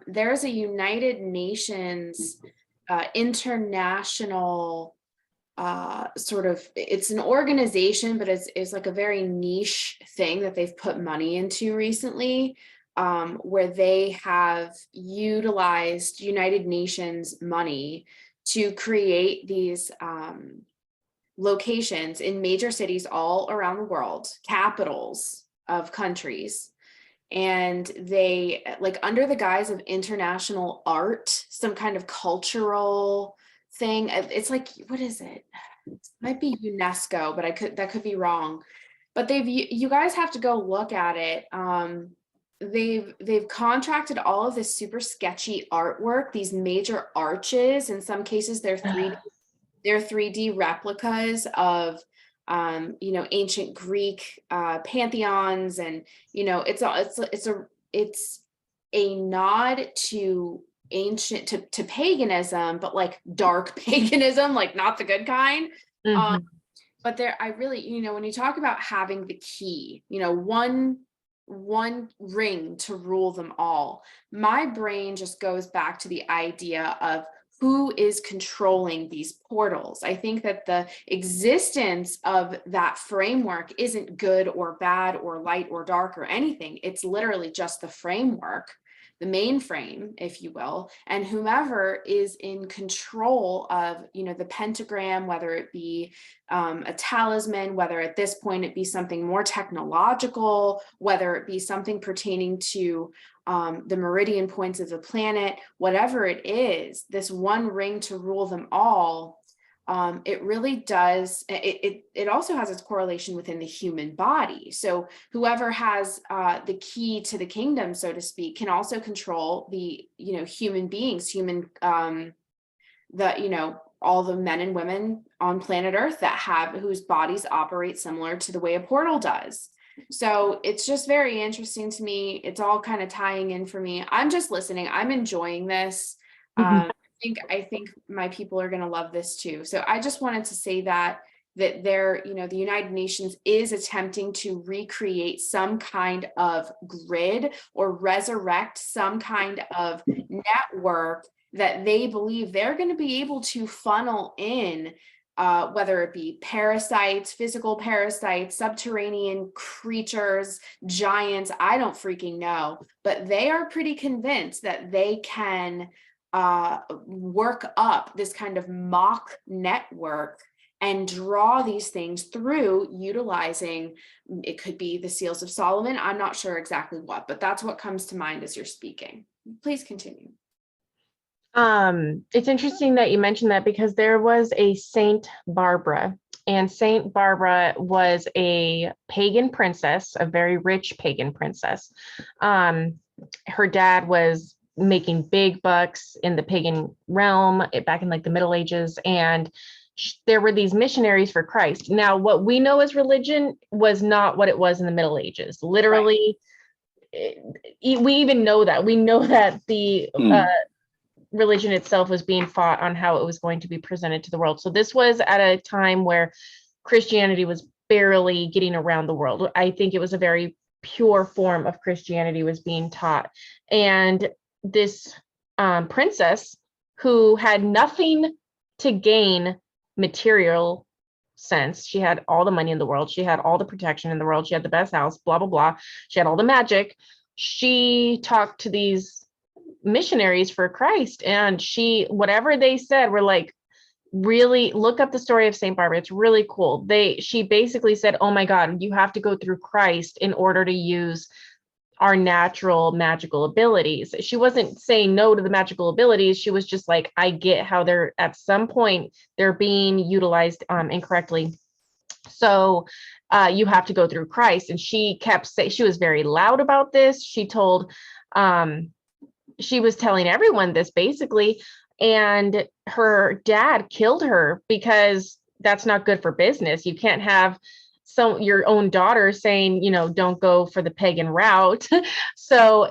There's a United Nations international sort of, it's an organization, but it's like a very niche thing that they've put money into recently, where they have utilized United Nations money to create these locations in major cities all around the world, capitals of countries. And they, like, under the guise of international art, some kind of cultural thing. It's like, what is it? It might be UNESCO, but that could be wrong. But you guys have to go look at it. They've contracted all of this super sketchy artwork, these major arches. In some cases, they're 3D replicas of ancient Greek pantheons, and it's a nod to ancient to paganism, but like dark paganism, like not the good kind. Mm-hmm. But I really, when you talk about having the key, one ring to rule them all, my brain just goes back to the idea of who is controlling these portals. I think that the existence of that framework isn't good or bad or light or dark or anything. It's literally just the framework, the mainframe, if you will, and whomever is in control of, the pentagram, whether it be a talisman, whether at this point it be something more technological, whether it be something pertaining to the meridian points of the planet, whatever it is, this one ring to rule them all. It really does. It also has its correlation within the human body. So whoever has the key to the kingdom, so to speak, can also control the, human beings, all the men and women on planet Earth whose bodies operate similar to the way a portal does. So it's just very interesting to me. It's all kind of tying in for me. I'm just listening. I'm enjoying this. Mm-hmm. I think my people are going to love this too. So I just wanted to say that the United Nations is attempting to recreate some kind of grid or resurrect some kind of network that they believe they're going to be able to funnel in, whether it be parasites, physical parasites, subterranean creatures, giants, I don't freaking know, but they are pretty convinced that they can work up this kind of mock network and draw these things through utilizing, it could be the seals of Solomon. I'm not sure exactly what, but that's what comes to mind as you're speaking. Please continue. It's interesting that you mentioned that, because there was a Saint Barbara, and Saint Barbara was a pagan princess, a very rich pagan princess. Her dad was making big bucks in the pagan realm back in like the Middle Ages, and there were these missionaries for Christ. Now, what we know as religion was not what it was in the Middle Ages. Literally, right. We even know that. We know that the religion itself was being fought on how it was going to be presented to the world. So this was at a time where Christianity was barely getting around the world. I think it was a very pure form of Christianity was being taught. And this princess who had nothing to gain material sense, she had all the money in the world, she had all the protection in the world, she had the best house, blah, blah, blah. She had all the magic. She talked to these missionaries for Christ, and whatever they said were like, really look up the story of Saint Barbara. It's really cool. She basically said, oh my God, you have to go through Christ in order to use our natural magical abilities. She wasn't saying no to the magical abilities. She was just like, I get how they're at some point they're being utilized incorrectly. So you have to go through Christ. And she kept saying, she was very loud about this. She was telling everyone this basically, and her dad killed her because that's not good for business. You can't have your own daughter saying, don't go for the pagan route. So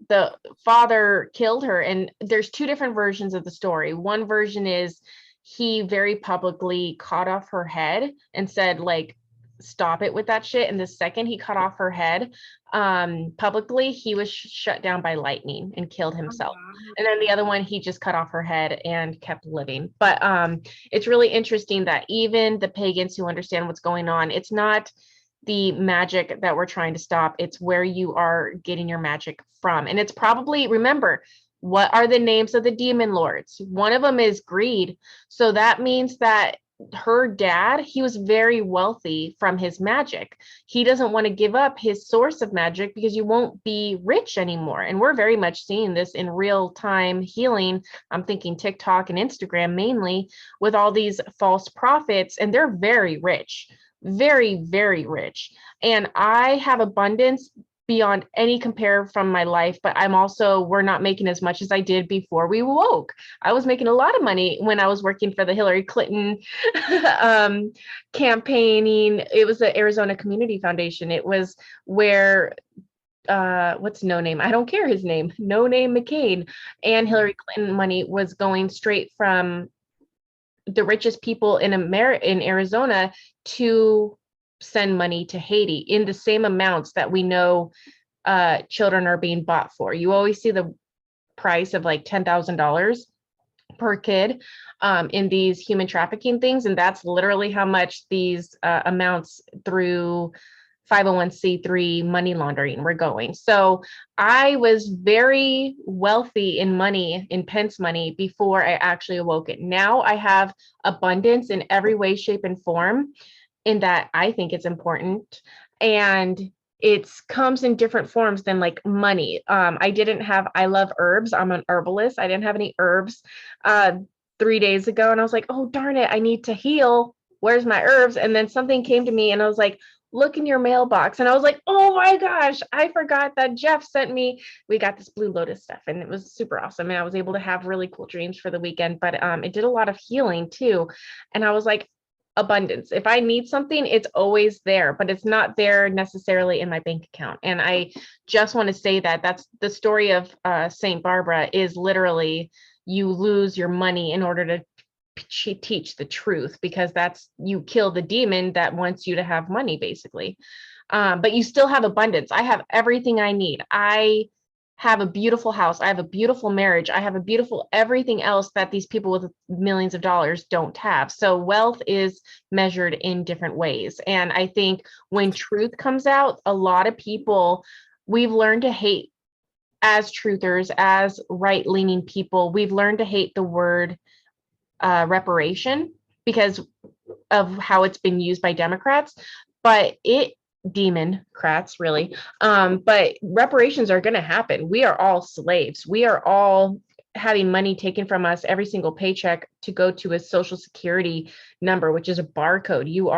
the father killed her. And there's two different versions of the story. One version is he very publicly cut off her head and said, like, stop it with that shit. And the second he cut off her head publicly, he was shut down by lightning and killed himself. And then the other one, he just cut off her head and kept living. But it's really interesting that even the pagans who understand what's going on, it's not the magic that we're trying to stop, it's where you are getting your magic from. And it's probably, remember, what are the names of the demon lords? One of them is greed. So that means that her dad, he was very wealthy from his magic. He doesn't want to give up his source of magic because you won't be rich anymore. And we're very much seeing this in real time healing. I'm thinking TikTok and Instagram mainly, with all these false prophets, and they're very rich, very, very rich. And I have abundance beyond any compare from my life, but we're not making as much as I did before we woke. I was making a lot of money when I was working for the Hillary Clinton campaigning. It was the Arizona Community Foundation. It was where what's no name? I don't care his name. No name McCain and Hillary Clinton money was going straight from the richest people in Arizona to send money to Haiti in the same amounts that we know children are being bought for. You always see the price of like $10,000 per kid in these human trafficking things. And that's literally how much these amounts through 501c3 money laundering were going. So I was very wealthy in money, in Pence money, before I actually awoke it. Now I have abundance in every way, shape, and form, in that I think it's important. And it comes in different forms than like money. I love herbs. I'm an herbalist. I didn't have any herbs 3 days ago. And I was like, oh, darn it, I need to heal. Where's my herbs? And then something came to me and I was like, look in your mailbox. And I was like, oh my gosh, I forgot that Jeff sent me. We got this Blue Lotus stuff and it was super awesome. And I was able to have really cool dreams for the weekend, but it did a lot of healing too. And I was like, abundance. If I need something, it's always there, but it's not there necessarily in my bank account. And I just want to say that that's the story of Saint Barbara, is literally you lose your money in order to teach the truth, because you kill the demon that wants you to have money, basically. But you still have abundance. I have everything I need. I have a beautiful house. I have a beautiful marriage. I have a beautiful everything else that these people with millions of dollars don't have. So wealth is measured in different ways. And I think when truth comes out, a lot of people, we've learned to hate, as truthers, as right-leaning people, we've learned to hate the word reparation because of how it's been used by Democrats, but democrats really. But reparations are going to happen. We are all slaves. We are all having money taken from us, every single paycheck, to go to a social security number, which is a barcode. You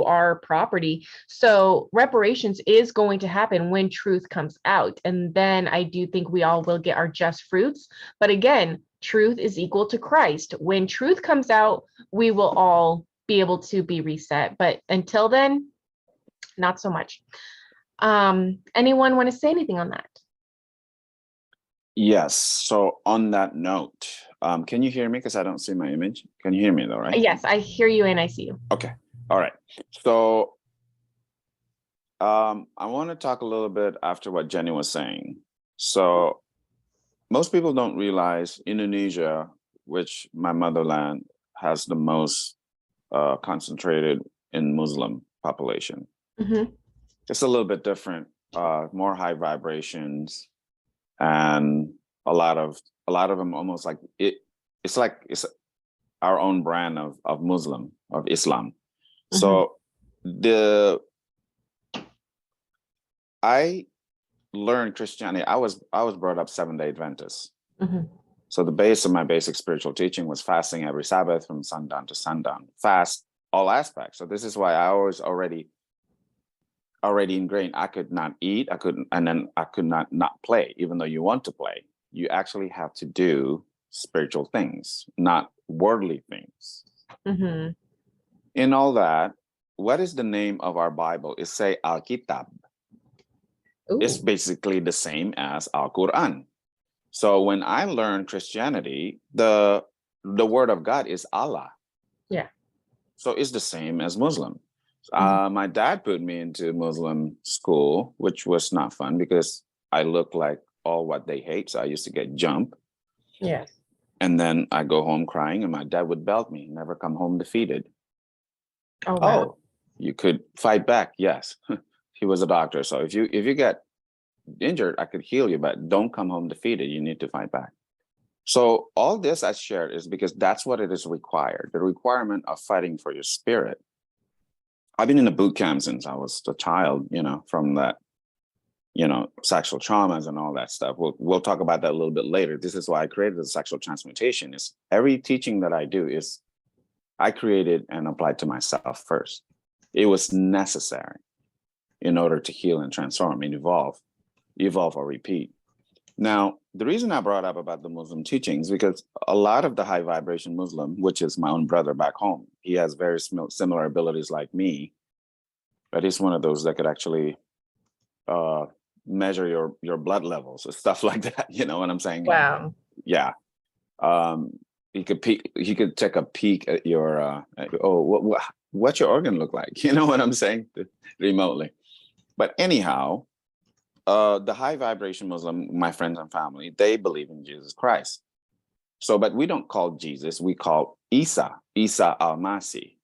are property. So reparations is going to happen when truth comes out. And then I do think we all will get our just fruits. But again, truth is equal to Christ. When truth comes out, we will all be able to be reset. But until then, not so much. Anyone want to say anything on that? Yes. So on that note, can you hear me? Because I don't see my image. Can you hear me though, right? Yes, I hear you and I see you. Okay. All right. So I want to talk a little bit after what Jenny was saying. So most people don't realize Indonesia, which my motherland, has the most concentrated in Muslim population. Mm-hmm. It's a little bit different, more high vibrations, and a lot of them almost like it. It's like it's our own brand of Muslim, of Islam. Mm-hmm. So I learned Christianity. I was brought up Seventh-day Adventist. Mm-hmm. So the base of my basic spiritual teaching was fasting every Sabbath from sundown to sundown. Fast all aspects. So this is why I was already ingrained. I could not eat. I could not play, even though you want to play. You actually have to do spiritual things, not worldly things. Mm-hmm. In all that, what is the name of our Bible? It say Al-Kitab. It's basically the same as Al-Quran. So when I learned Christianity, the word of God is Allah. Yeah. So it's the same as Muslim. Mm-hmm. My dad put me into Muslim school, which was not fun because I looked like all what they hate. So I used to get jumped. Yes. And then I go home crying and my dad would belt me, never come home defeated. Oh, wow. You could fight back. Yes. He was a doctor. So if you get injured, I could heal you, but don't come home defeated. You need to fight back. So all this I shared is because that's what it is required. The requirement of fighting for your spirit. I've been in a boot camp since I was a child, from that, sexual traumas and all that stuff. We'll talk about that a little bit later. This is why I created the sexual transmutation. Is every teaching that I do is I created and applied to myself first. It was necessary in order to heal and transform and evolve or repeat. Now, the reason I brought up about the Muslim teachings, because a lot of the high vibration Muslim, which is my own brother back home, he has very similar abilities like me, but he's one of those that could actually measure your blood levels or stuff like that. You know what I'm saying? Wow. Yeah. He could take a peek at your, what's your organ look like? You know what I'm saying? Remotely. But anyhow, the high vibration Muslim, my friends and family, they believe in Jesus Christ. So, but we don't call Jesus, we call Isa al-Masih.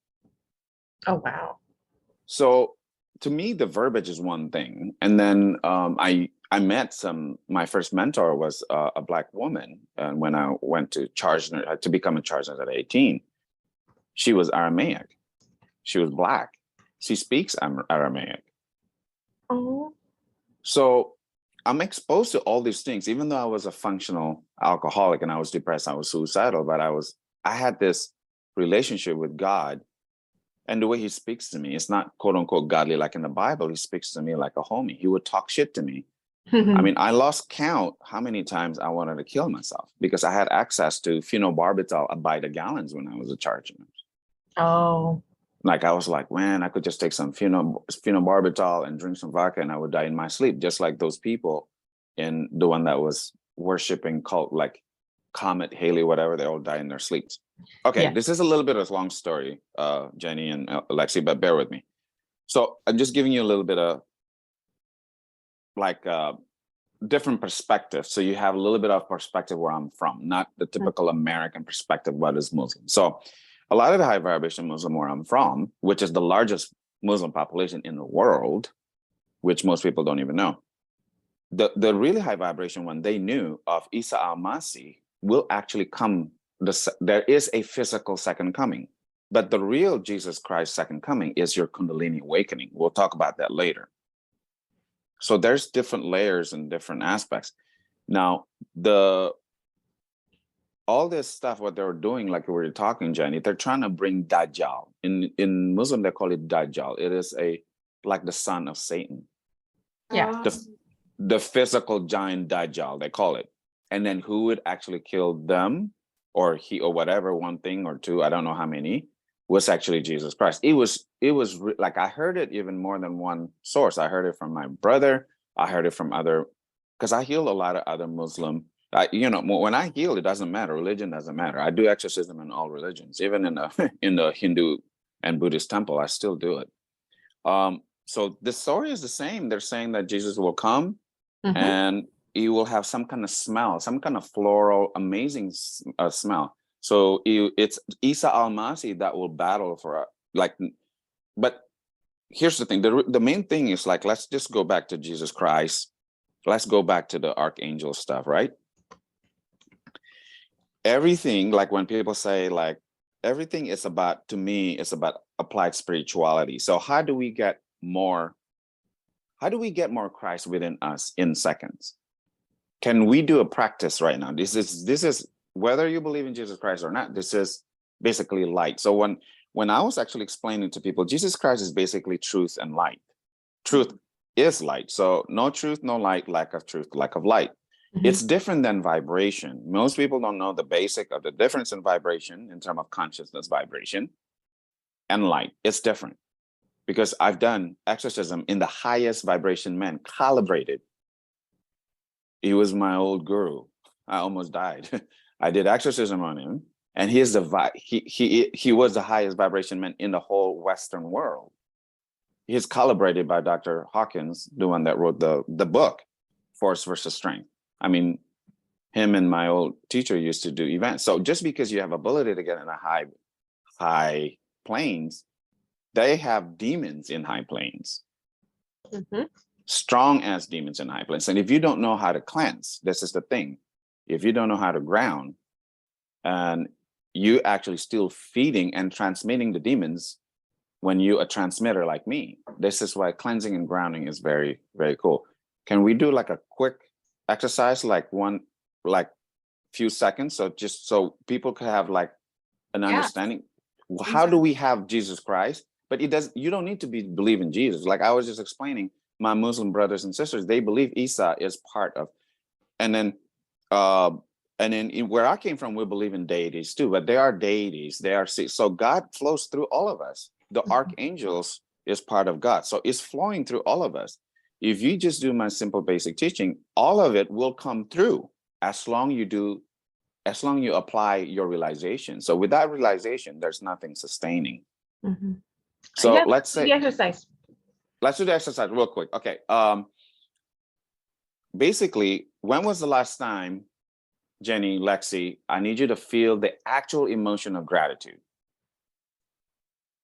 Oh, wow. So to me, the verbiage is one thing. And then I met my first mentor was a Black woman. And when I went to become a charge nurse at 18, she was Aramaic. She was Black. She speaks Aramaic. Oh. So I'm exposed to all these things, even though I was a functional alcoholic and I was depressed, I was suicidal, but I had this relationship with God. And the way he speaks to me, it's not quote unquote godly like in the Bible. He speaks to me like a homie. He would talk shit to me. I mean, I lost count how many times I wanted to kill myself because I had access to phenobarbital by the gallons when I was a charge nurse. Oh. Like I was like, man, I could just take some phenobarbital and drink some vodka and I would die in my sleep, just like those people in the one that was worshiping cult, like Comet, Haley, whatever, they all die in their sleeps. Okay, yeah. This is a little bit of a long story, Jenny and Alexi, but bear with me. So I'm just giving you a little bit of like different perspective. So you have a little bit of perspective where I'm from, not the typical American perspective, what is Muslim. So a lot of the high vibration Muslim where I'm from, which is the largest Muslim population in the world, which most people don't even know. The really high vibration one, they knew of Isa al-Masih will actually come. There is a physical second coming, but the real Jesus Christ second coming is your Kundalini awakening. We'll talk about that later. So there's different layers and different aspects. Now, all this stuff, what they're doing, like we were talking, Jenny, they're trying to bring Dajjal. In Muslim, they call it Dajjal. It is like the son of Satan. Yeah. The physical giant Dajjal, they call it. And then who would actually kill them or he or whatever, one thing or two, I don't know how many, was actually Jesus Christ. It was like, I heard it even more than one source. I heard it from my brother. I heard it from because I heal a lot of other Muslim. When I heal, it doesn't matter. Religion doesn't matter. I do exorcism in all religions, even in the Hindu and Buddhist temple. I still do it. So the story is the same. They're saying that Jesus will come and he will have some kind of smell, some kind of floral, amazing smell. So it's Isa al-Masih that will battle for but here's the thing. The main thing is like, let's just go back to Jesus Christ. Let's go back to the archangel stuff, right? Everything, like when people say like, everything is about, to me, it's about applied spirituality. So how do we get more Christ within us in seconds? Can we do a practice right now? This is whether you believe in Jesus Christ or not, this is basically light. So when I was actually explaining to people, Jesus Christ is basically truth and light. Truth is light. So no truth, no light, lack of truth, lack of light. It's different than vibration. Most people don't know the basic of the difference in vibration in terms of consciousness vibration and light. It's different because I've done exorcism in the highest vibration man, calibrated. He was my old guru. I almost died. I did exorcism on him, and he was the highest vibration man in the whole Western world. He's calibrated by Dr. Hawkins, the one that wrote the book, Force versus Strength. I mean, him and my old teacher used to do events. So just because you have ability to get in a high planes, they have demons in high planes. Strong as demons in high planes. And if you don't know how to cleanse, this is the thing. If you don't know how to ground, and you actually still feeding and transmitting the demons when you're a transmitter like me. This is why cleansing and grounding is very, very cool. Can we do like a quick exercise, like few seconds? So just so people can have like an understanding. How do we have Jesus Christ? But you don't need to believe in Jesus. Like I was just explaining, my Muslim brothers and sisters, they believe Isa is part of, and then where I came from, we believe in deities too, but they are deities. So God flows through all of us. The archangels is part of God. So it's flowing through all of us. If you just do my simple basic teaching, all of it will come through as long you apply your realization. So without realization, there's nothing sustaining. So let's say the exercise. Let's do the exercise real quick. Okay. Basically, when was the last time, Jenny, Lexi, I need you to feel the actual emotion of gratitude?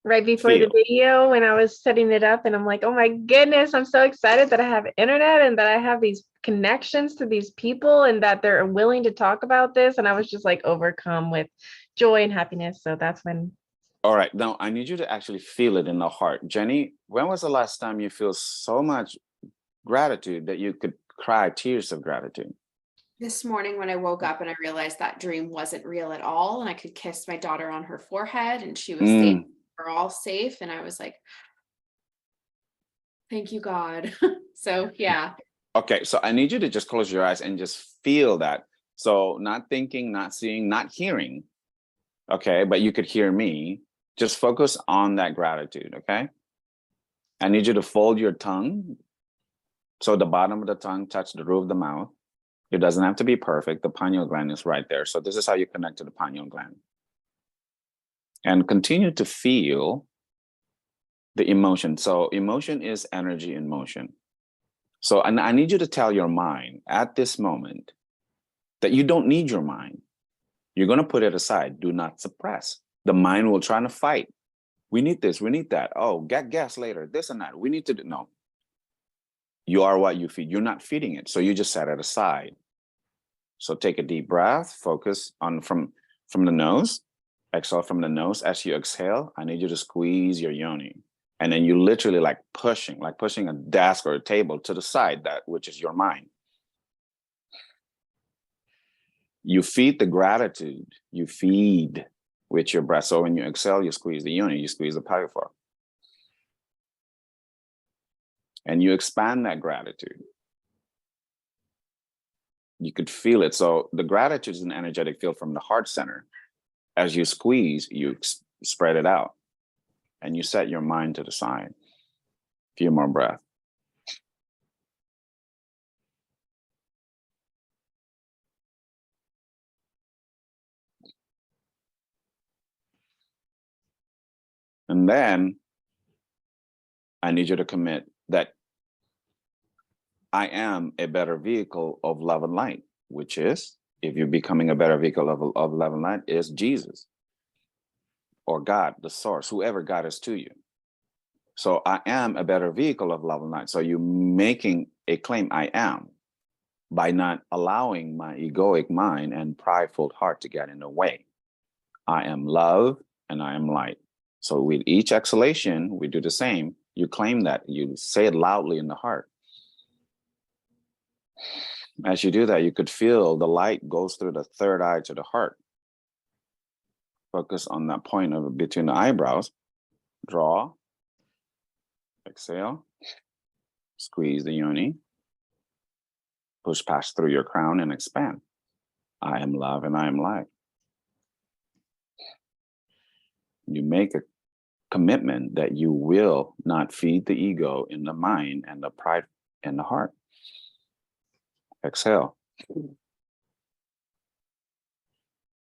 Right before the video, when I was setting it up, and I'm like, oh my goodness, I'm so excited that I have internet and that I have these connections to these people and that they're willing to talk about this. And I was just like overcome with joy and happiness. So that's when. All right. Now I need you to actually feel it in the heart. Jenny, when was the last time you feel so much gratitude that you could cry tears of gratitude? This morning when I woke up and I realized that dream wasn't real at all, and I could kiss my daughter on her forehead and she was safe. We're all safe. And I was like, thank you, God. So yeah. Okay. So I need you to just close your eyes and just feel that. So not thinking, not seeing, not hearing. Okay. But you could hear me. Just focus on that gratitude. Okay. I need you to fold your tongue. So the bottom of the tongue touch the roof of the mouth. It doesn't have to be perfect. The pineal gland is right there. So this is how you connect to the pineal gland. And continue to feel the emotion. So emotion is energy in motion. So and I need you to tell your mind at this moment that you don't need your mind. You're going to put it aside. Do not suppress. The mind will try to fight. We need this. We need that. Oh, get gas later. This and that. We need to do. No. You are what you feed. You're not feeding it. So you just set it aside. So take a deep breath. Focus on from the nose. Exhale from the nose. As you exhale, I need you to squeeze your yoni. And then you literally like pushing a desk or a table to the side, that which is your mind. You feed the gratitude. You feed with your breath. So when you exhale, you squeeze the yoni, you squeeze the pelvic floor. And you expand that gratitude. You could feel it. So the gratitude is an energetic field from the heart center. As you squeeze, you spread it out and you set your mind to the side. A few more breaths. And then I need you to commit that I am a better vehicle of love and light, which is, if you're becoming a better vehicle of love and light, is Jesus or God, the source, whoever God is to you. So I am a better vehicle of love and light. So you're making a claim, I am, by not allowing my egoic mind and prideful heart to get in the way. I am love and I am light. So with each exhalation, we do the same. You claim that, you say it loudly in the heart. As you do that, you could feel the light goes through the third eye to the heart. Focus on that point of between the eyebrows. Draw. Exhale. Squeeze the yoni. Push past through your crown and expand. I am love and I am light. You make a commitment that you will not feed the ego in the mind and the pride in the heart. Exhale. One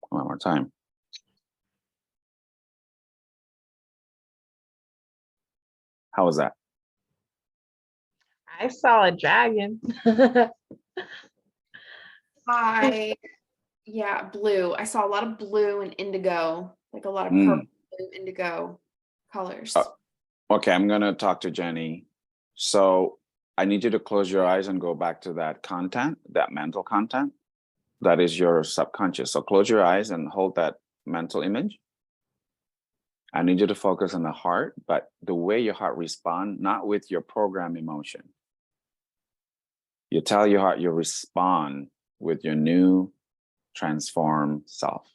more time. How was that? I saw a dragon. Yeah, blue. I saw a lot of blue and indigo, like a lot of purple, blue, indigo colors. Okay, I'm going to talk to Jenny. So I need you to close your eyes and go back to that content, that mental content. That is your subconscious. So close your eyes and hold that mental image. I need you to focus on the heart, but the way your heart responds, not with your program emotion. You tell your heart you respond with your new transformed self,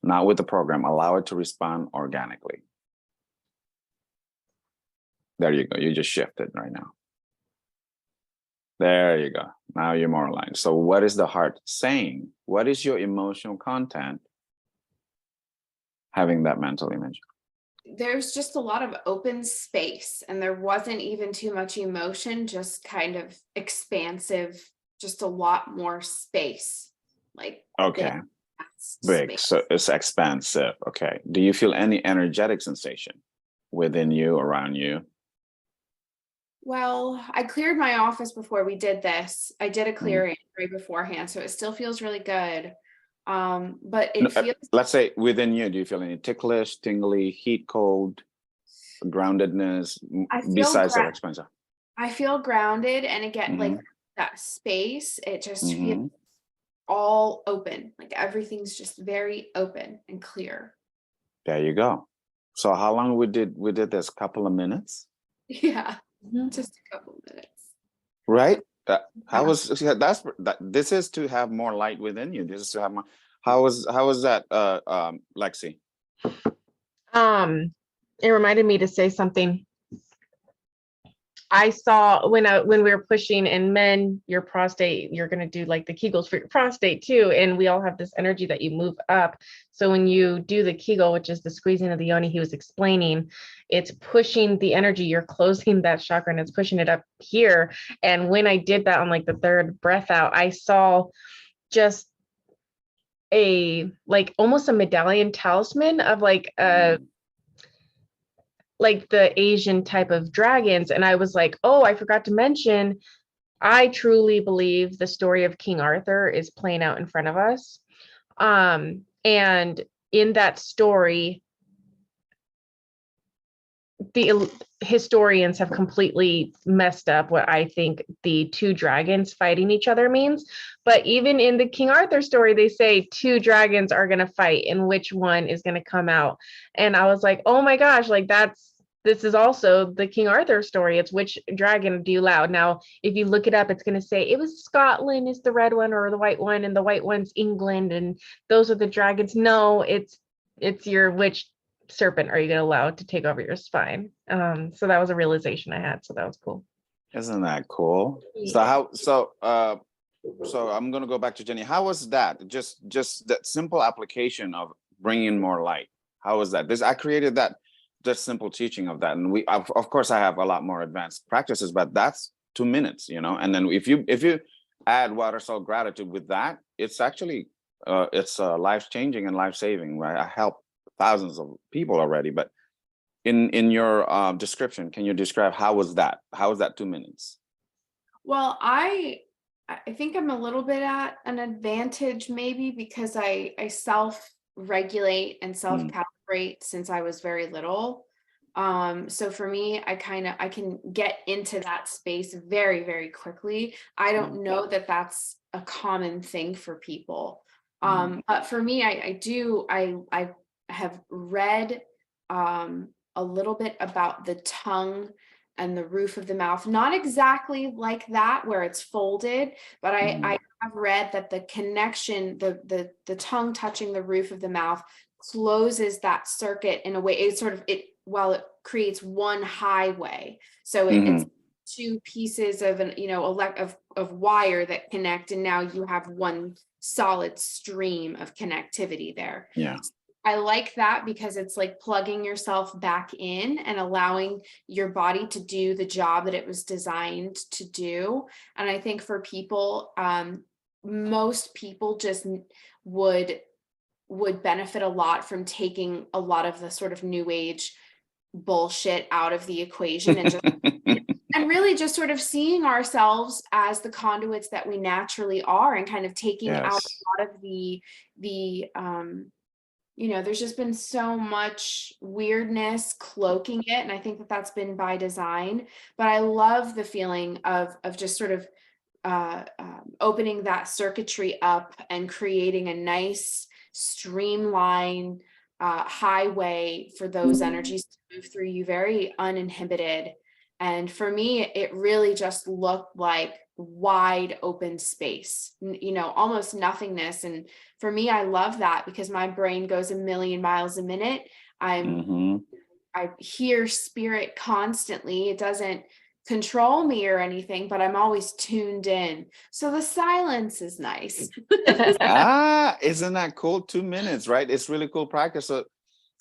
not with the program. Allow it to respond organically. There you go. You just shifted right now. There you go. Now you're more aligned. So what is the heart saying? What is your emotional content having that mental image? There's just a lot of open space, and there wasn't even too much emotion, just kind of expansive, just a lot more space. Like okay, big. So it's expansive. Okay. Do you feel any energetic sensation within you, around you? Well, I cleared my office before we did this. I did a clearing right beforehand, so it still feels really good. But it feels. Let's say within you, do you feel any ticklish, tingly, heat, cold, groundedness besides that expansion? I feel grounded, and again, like that space, it just feels all open. Like everything's just very open and clear. There you go. So how long we did this? Couple of minutes? Yeah, just a couple of minutes. Right? How was that? This is to have more light within you. This is to have more. How was that, Lexi? It reminded me to say something. I saw when we were pushing, and men, your prostate, you're gonna do like the Kegels for your prostate too, and we all have this energy that you move up. So when you do the Kegel, which is the squeezing of the yoni, he was explaining, it's pushing the energy, you're closing that chakra and it's pushing it up here. And when I did that on like the third breath out, I saw just a like almost a medallion talisman of like the Asian type of dragons. And I was like, oh, I forgot to mention, I truly believe the story of King Arthur is playing out in front of us. And in that story, the historians have completely messed up what I think the two dragons fighting each other means. But even in the King Arthur story, they say two dragons are going to fight and which one is going to come out. And I was like, oh my gosh, like this is also the King Arthur story. It's which dragon do you allow? Now, if you look it up, it's going to say it was Scotland is the red one or the white one, and the white one's England, and those are the dragons. No, it's your which serpent are you going to allow to take over your spine. So that was a realization I had. So that was cool. Isn't that cool? Yeah. So I'm going to go back to Jenny. How was that? Just that simple application of bringing more light. How was that? I created that, just simple teaching of that. And of course I have a lot more advanced practices, but that's 2 minutes, and then if you add water, salt, gratitude with that, it's actually it's life changing and life saving, right? I help thousands of people already, but in your description, can you describe how was that 2 minutes? Well, I think I'm a little bit at an advantage maybe because I self-regulate and self-calibrate since I was very little. So for me, I can get into that space very, very quickly. I don't know that that's a common thing for people. But for me, I have read a little bit about the tongue and the roof of the mouth, not exactly like that where it's folded, but I have read that the connection, the tongue touching the roof of the mouth closes that circuit in a way. While it creates one highway, so it's two pieces of of wire that connect, and now you have one solid stream of connectivity there. Yeah. I like that because it's like plugging yourself back in and allowing your body to do the job that it was designed to do. And I think for people, most people just would benefit a lot from taking a lot of the sort of new age bullshit out of the equation and just and really just sort of seeing ourselves as the conduits that we naturally are, and kind of taking out a lot of the there's just been so much weirdness cloaking it. And I think that that's been by design, but I love the feeling of just sort of opening that circuitry up and creating a nice streamline highway for those energies to move through you very uninhibited. And for me, it really just looked like wide open space, almost nothingness. And for me, I love that because my brain goes a million miles a minute. I hear spirit constantly. It doesn't control me or anything, but I'm always tuned in. So the silence is nice. Isn't that cool? 2 minutes, right? It's really cool practice. So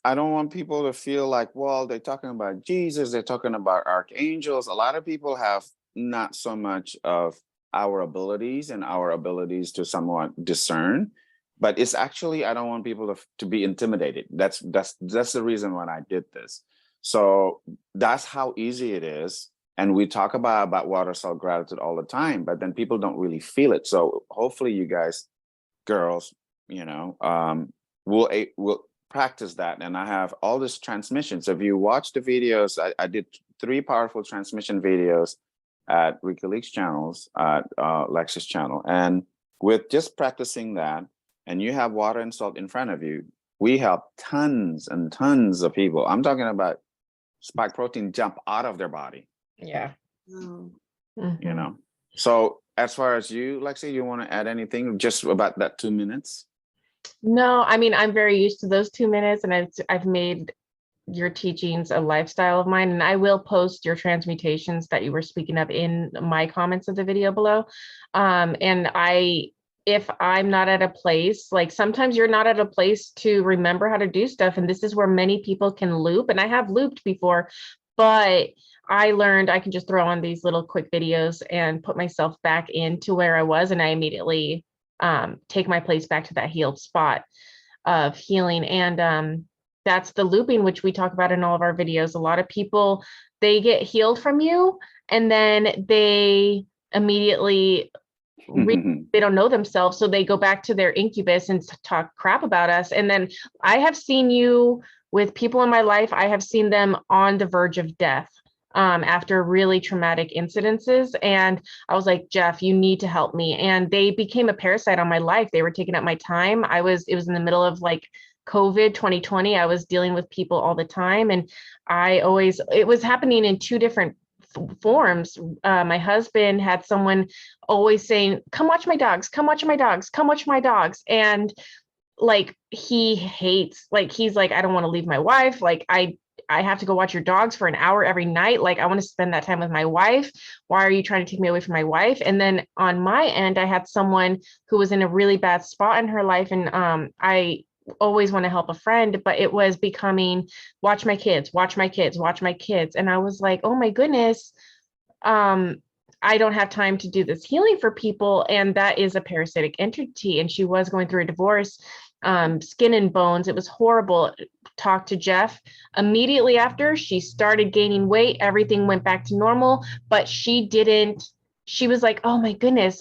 I don't want people to feel like, well, they're talking about Jesus, they're talking about archangels. A lot of people have not so much of our abilities and our abilities to somewhat discern, but it's actually, I don't want people to be intimidated. That's the reason why I did this. So that's how easy it is. And we talk about water salt gratitude all the time, but then people don't really feel it. So hopefully you guys, girls, will practice that. And I have all this transmissions. If you watch the videos, I did 3 powerful transmission videos at WikiLeaks channels, at Lex's channel. And with just practicing that, and you have water and salt in front of you, we help tons and tons of people. I'm talking about spike protein jump out of their body. Yeah. So as far as you, Lexi, you want to add anything just about that 2 minutes? No, I mean, I'm very used to those 2 minutes, and I've made your teachings a lifestyle of mine, and I will post your transmutations that you were speaking of in my comments of the video below. And if I'm not at a place, like sometimes you're not at a place to remember how to do stuff, and this is where many people can loop, and I have looped before, but I learned I can just throw on these little quick videos and put myself back into where I was, and I immediately take my place back to that healed spot of healing. And that's the looping, which we talk about in all of our videos. A lot of people, they get healed from you, and then they immediately they don't know themselves, so they go back to their incubus and talk crap about us. And then I have seen you with people in my life, I have seen them on the verge of death after really traumatic incidences. And I was like, Jeff, you need to help me. And they became a parasite on my life. They were taking up my time. It was in the middle of like COVID 2020. I was dealing with people all the time. And it was happening in 2 different forms. My husband had someone always saying, come watch my dogs, come watch my dogs, come watch my dogs. And like, he hates, like, he's like, I don't want to leave my wife. Like, I have to go watch your dogs for an hour every night. Like, I want to spend that time with my wife. Why are you trying to take me away from my wife? And then on my end, I had someone who was in a really bad spot in her life. And I always want to help a friend, but it was becoming, watch my kids, watch my kids, watch my kids. And I was like, oh my goodness, I don't have time to do this healing for people. And that is a parasitic entity. And she was going through a divorce, skin and bones. It was horrible, talked to Jeff. Immediately after, she started gaining weight. Everything went back to normal, but she was like, oh my goodness,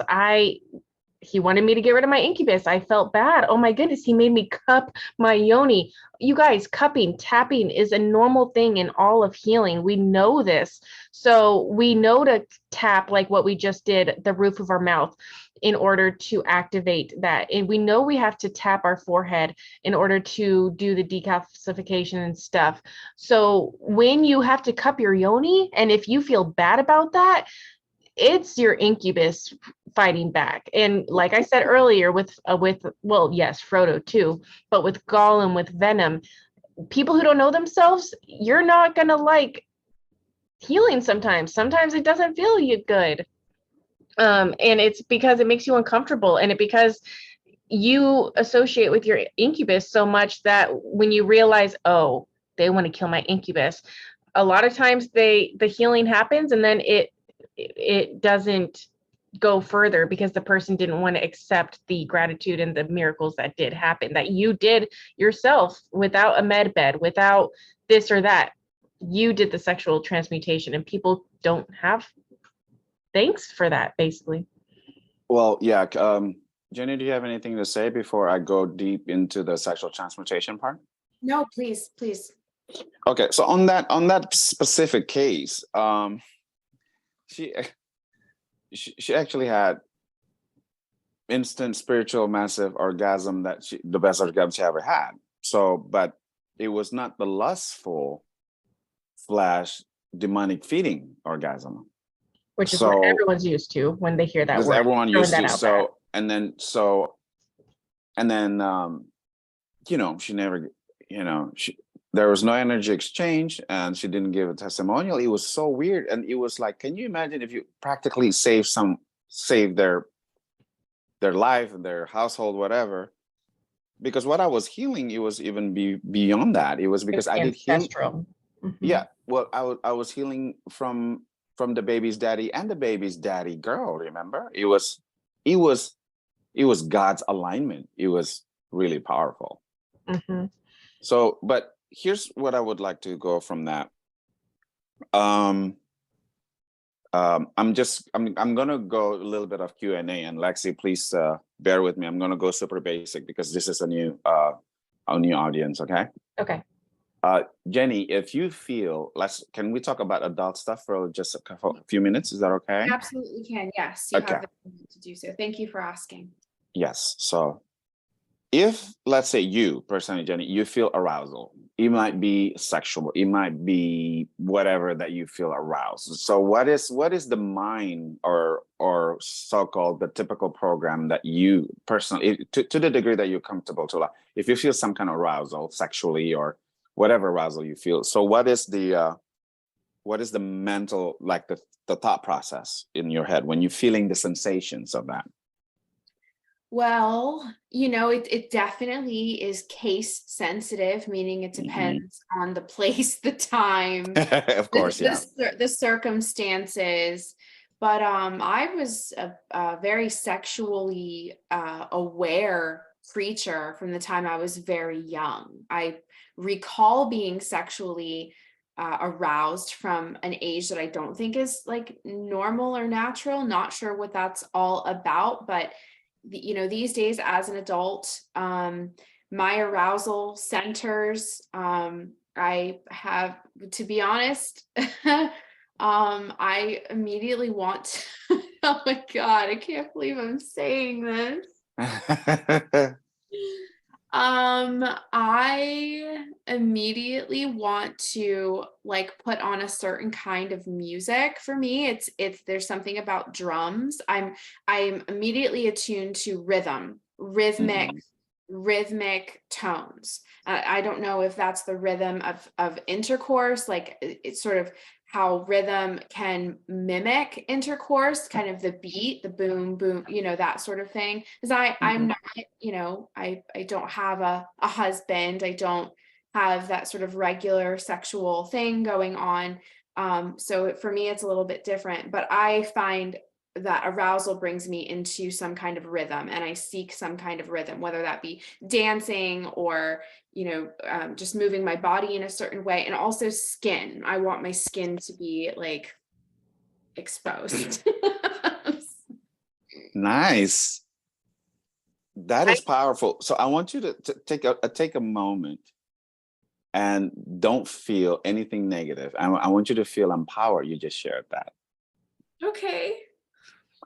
he wanted me to get rid of my incubus. I felt bad. Oh my goodness, he made me cup my yoni. You guys, cupping, tapping is a normal thing in all of healing. We know this. So we know to tap, like what we just did, the roof of our mouth, in order to activate that. And we know we have to tap our forehead in order to do the decalcification and stuff. So when you have to cup your yoni, and if you feel bad about that, it's your incubus fighting back. And like I said earlier, well, yes, Frodo too, but with Gollum, with Venom, people who don't know themselves, you're not gonna like healing sometimes. Sometimes it doesn't feel you good. And it's because it makes you uncomfortable, and because you associate with your incubus so much that when you realize, oh, they want to kill my incubus, a lot of times the healing happens, and then it doesn't go further because the person didn't want to accept the gratitude and the miracles that did happen, that you did yourself without a med bed, without this or that. You did the sexual transmutation, and people don't have thanks for that, basically. Well, yeah. Jenny, do you have anything to say before I go deep into the sexual transmutation part? No, please. Okay, so on that specific case, she actually had instant spiritual massive orgasm, the best orgasm she ever had. So, but it was not the lustful / demonic feeding orgasm, which is what everyone's used to when they hear that because word. everyone used to. So and then she never, there was no energy exchange, and she didn't give a testimonial. It was so weird. And it was like, can you imagine if you practically save their life and their household, whatever? Because what I was healing, it was even beyond that. It was because I did heal. Mm-hmm. Yeah, well, I was healing from the baby's daddy and the baby's daddy girl. Remember, it was God's alignment. It was really powerful. Mm-hmm. So, but here's what I would like to go from that. I'm gonna go a little bit of Q&A, and Lexi, please bear with me. I'm gonna go super basic because this is a new audience. Okay. Okay. Jenny, if you feel, can we talk about adult stuff for just a few minutes? Is that okay? Absolutely can. Yes, you Okay. have the ability to do so. Thank you for asking. Yes. So if, let's say you personally, Jenny, you feel arousal, it might be sexual, it might be whatever that you feel aroused. So what is the mind or so-called the typical program that you personally, to the degree that you're comfortable to, if you feel some kind of arousal sexually or whatever arousal you feel, so what is the mental, like the thought process in your head when you're feeling the sensations of that? Well, it definitely is case sensitive, meaning it depends on the place, the time, of course, the circumstances. But I was a very sexually aware creature from the time I was very young. I recall being sexually aroused from an age that I don't think is like normal or natural. Not sure what that's all about, but these days as an adult, my arousal centers, I have, to be honest, I immediately want to, oh my God, I can't believe I'm saying this. I immediately want to like put on a certain kind of music. For me, it's there's something about drums. I'm immediately attuned to rhythmic tones. I don't know if that's the rhythm of intercourse, like it's sort of how rhythm can mimic intercourse, kind of the beat, the boom, boom, that sort of thing. Because I'm not, I don't have a husband. I don't have that sort of regular sexual thing going on. So for me, it's a little bit different, but I find that arousal brings me into some kind of rhythm, and I seek some kind of rhythm, whether that be dancing or, just moving my body in a certain way. And also skin. I want my skin to be like exposed. Nice. That is powerful. So I want you to take a moment and don't feel anything negative. I want you to feel empowered. You just shared that. Okay.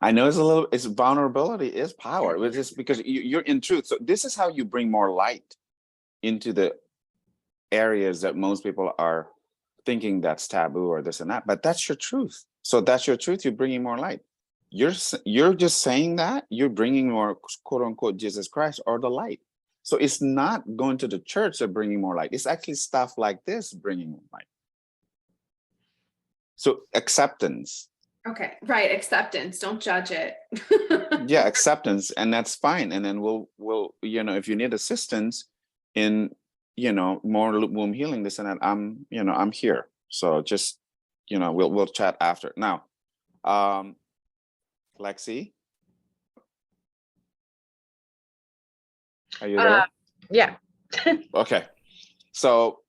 I know it's vulnerability is power. It's just because you're in truth. So this is how you bring more light into the areas that most people are thinking that's taboo or this and that, but that's your truth. So that's your truth. You're bringing more light. You're just saying that you're bringing more, quote unquote, Jesus Christ or the light. So it's not going to the church that bringing more light. It's actually stuff like this bringing more light. So acceptance. Okay. Right. Acceptance. Don't judge it. Yeah, acceptance, and that's fine. And then we'll if you need assistance in more womb healing, this and that, I'm here. So just we'll chat after. Now, Lexi, are you there? Yeah. Okay. So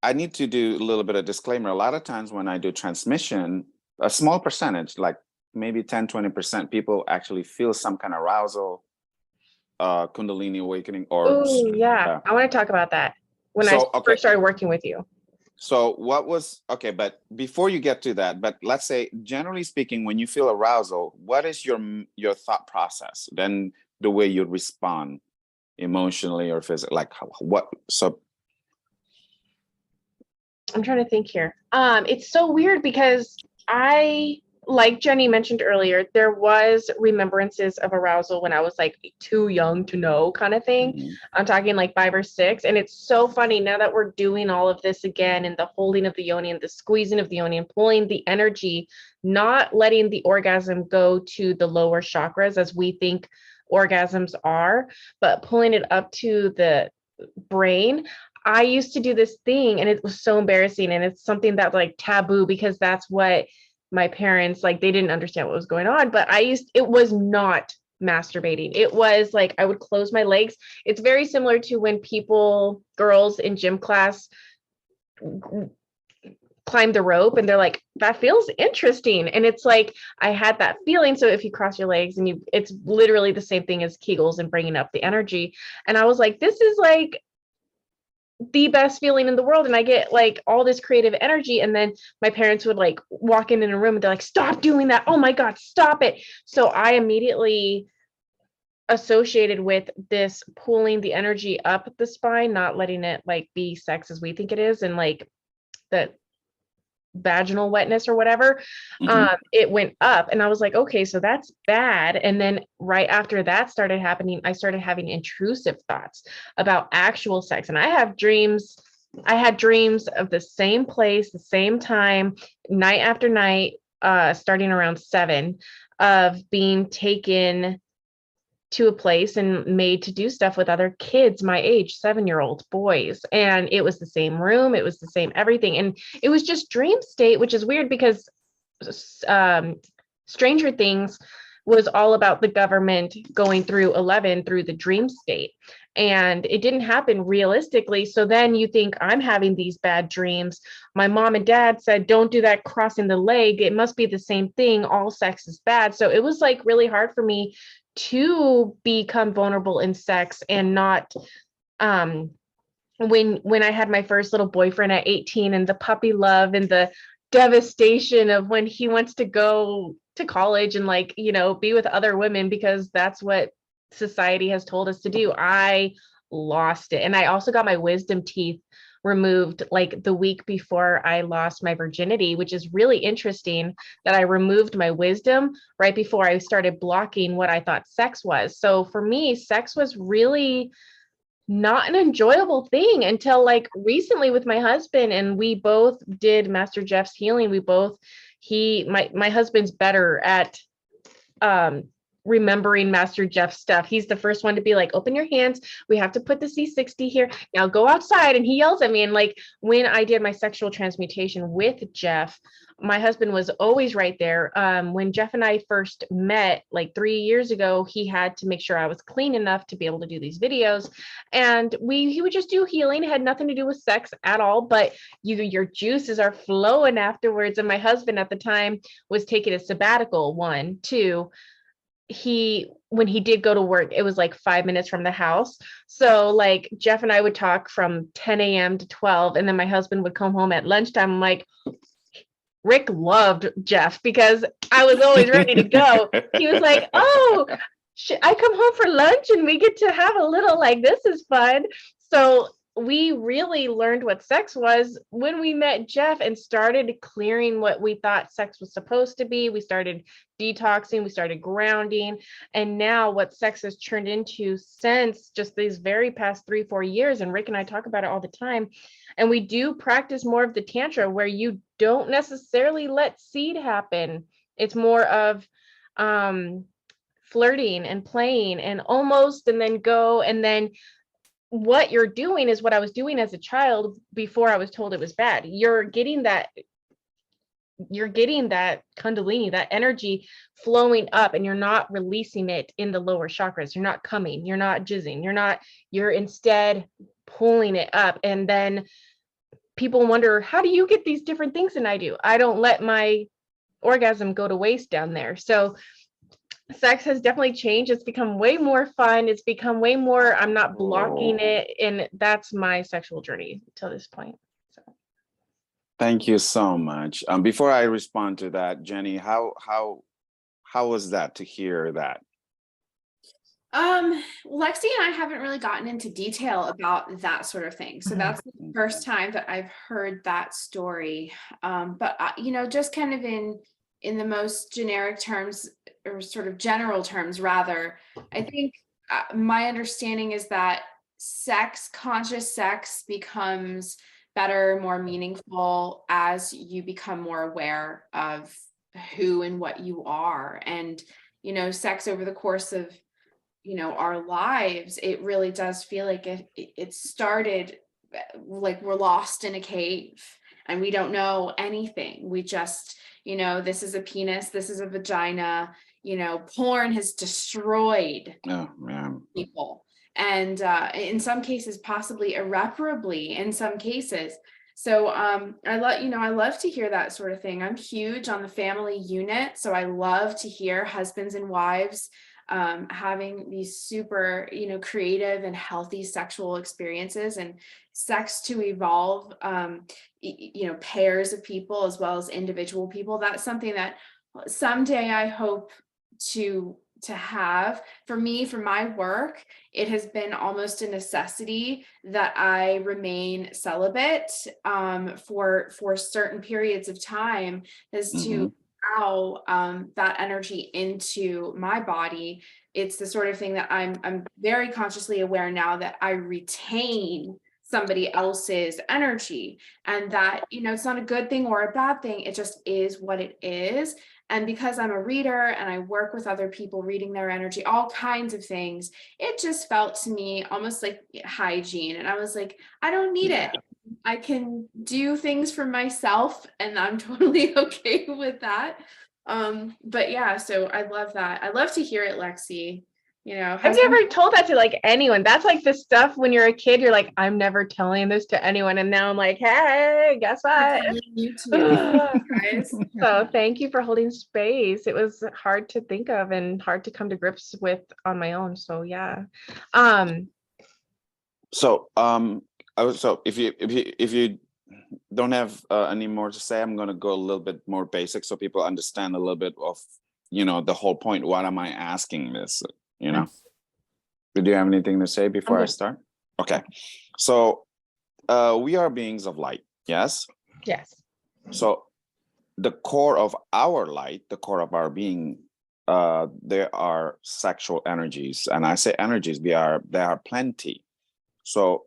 I need to do a little bit of disclaimer. A lot of times when I do transmission, a small percentage, like maybe 10-20%, people actually feel some kind of arousal, Kundalini awakening, or Oh yeah, I want to talk about that when I first started working with you. So okay, but before you get to that, but let's say, generally speaking, when you feel arousal, what is your thought process? Then the way you respond emotionally or physically, like what? So I'm trying to think here. It's so weird because like Jenny mentioned earlier, there was remembrances of arousal when I was like too young to know kind of thing. Mm-hmm. I'm talking like 5 or 6. And it's so funny now that we're doing all of this again, and the holding of the yoni and the squeezing of the yoni and pulling the energy, not letting the orgasm go to the lower chakras as we think orgasms are, but pulling it up to the brain. I used to do this thing and it was so embarrassing, and it's something that's like taboo because that's what my parents, like, they didn't understand what was going on, but it was not masturbating. It was like I would close my legs. It's very similar to when girls in gym class climb the rope and they're like, that feels interesting. And it's like, I had that feeling. So if you cross your legs and it's literally the same thing as Kegels and bringing up the energy. And I was like, this is like the best feeling in the world, and I get like all this creative energy. And then my parents would like walk in a room and they're like, stop doing that, oh my god, stop it. So I immediately associated with this pulling the energy up the spine, not letting it like be sex as we think it is, and like the vaginal wetness or whatever. Mm-hmm. It went up, and I was like, okay, so that's bad. And then right after that started happening, I started having intrusive thoughts about actual sex. And I had dreams of the same place, the same time, night after night, starting around 7, of being taken to a place and made to do stuff with other kids my age, 7-year-old boys. And it was the same room, it was the same everything. And it was just dream state, which is weird because Stranger Things was all about the government going through 11 through the dream state. And it didn't happen realistically. So then you think, I'm having these bad dreams. My mom and dad said, don't do that crossing the leg. It must be the same thing. All sex is bad. So it was like really hard for me to become vulnerable in sex, and not when I had my first little boyfriend at 18, and the puppy love and the devastation of when he wants to go to college and like, be with other women because that's what society has told us to do. I lost it. And I also got my wisdom teeth removed like the week before I lost my virginity, which is really interesting that I removed my wisdom right before I started blocking what I thought sex was. So for me, sex was really not an enjoyable thing until like recently with my husband, and we both did Master Jeff's healing. My husband's better at remembering Master Jeff stuff. He's the first one to be like, open your hands. We have to put the C60 here. Now go outside. And he yells at me. And like when I did my sexual transmutation with Jeff, my husband was always right there. When Jeff and I first met like 3 years ago, he had to make sure I was clean enough to be able to do these videos. And he would just do healing. It had nothing to do with sex at all, but your juices are flowing afterwards. And my husband at the time was taking a sabbatical, 1, 2. When he did go to work, it was like 5 minutes from the house. So like Jeff and I would talk from 10 a.m. to 12. And then my husband would come home at lunchtime. I'm like, Rick loved Jeff because I was always ready to go. He was like, oh, I come home for lunch and we get to have a little, like, this is fun. So we really learned what sex was when we met Jeff and started clearing what we thought sex was supposed to be. We started detoxing, we started grounding, and now what sex has turned into since just these very past 3-4 years, and Rick and I talk about it all the time, and we do practice more of the tantra where you don't necessarily let seed happen. It's more of flirting and playing and almost, and then go, and then what you're doing is what I was doing as a child before I was told it was bad. You're getting that kundalini, that energy flowing up, and you're not releasing it in the lower chakras. You're not coming, you're not jizzing, you're instead pulling it up. And then people wonder, how do you get these different things than I do? I don't let my orgasm go to waste down there. So sex has definitely changed. It's become way more fun. It's become way more, I'm not blocking it. And that's my sexual journey to this point. So Thank you so much. Before I respond to that, Jenny, how was that to hear that? Lexi and I haven't really gotten into detail about that sort of thing. So that's the first time that I've heard that story. But just kind of in the most generic terms, or sort of general terms rather, I think my understanding is that conscious sex becomes better, more meaningful as you become more aware of who and what you are. And, sex over the course of, our lives, it really does feel like it started like we're lost in a cave and we don't know anything. We just, this is a penis, this is a vagina, porn has destroyed people. And in some cases, possibly irreparably in some cases. So I love to hear that sort of thing. I'm huge on the family unit. So I love to hear husbands and wives having these super, creative and healthy sexual experiences, and sex to evolve, pairs of people as well as individual people. That's something that someday I hope to have. For me, for my work, it has been almost a necessity that I remain celibate for certain periods of time, as to how that energy into my body. It's the sort of thing that I'm very consciously aware now that I retain somebody else's energy, and that, it's not a good thing or a bad thing. It just is what it is. And because I'm a reader and I work with other people reading their energy, all kinds of things, it just felt to me almost like hygiene. And I was like, I don't need it. I can do things for myself, and I'm totally okay with that. But yeah, so I love that. I love to hear it, Lexi. I've never told that to like anyone. That's like the stuff when you're a kid, you're like, I'm never telling this to anyone. And now I'm like, hey, guess what? You too, guys. So thank you for holding space. It was hard to think of and hard to come to grips with on my own. So yeah. So if you don't have any more to say, I'm going to go a little bit more basic so people understand a little bit of, the whole point. What am I asking this? Did you have anything to say before I start? Okay. So we are beings of light. Yes. Yes. So the core of our light, the core of our being, there are sexual energies, and I say energies. There are plenty. So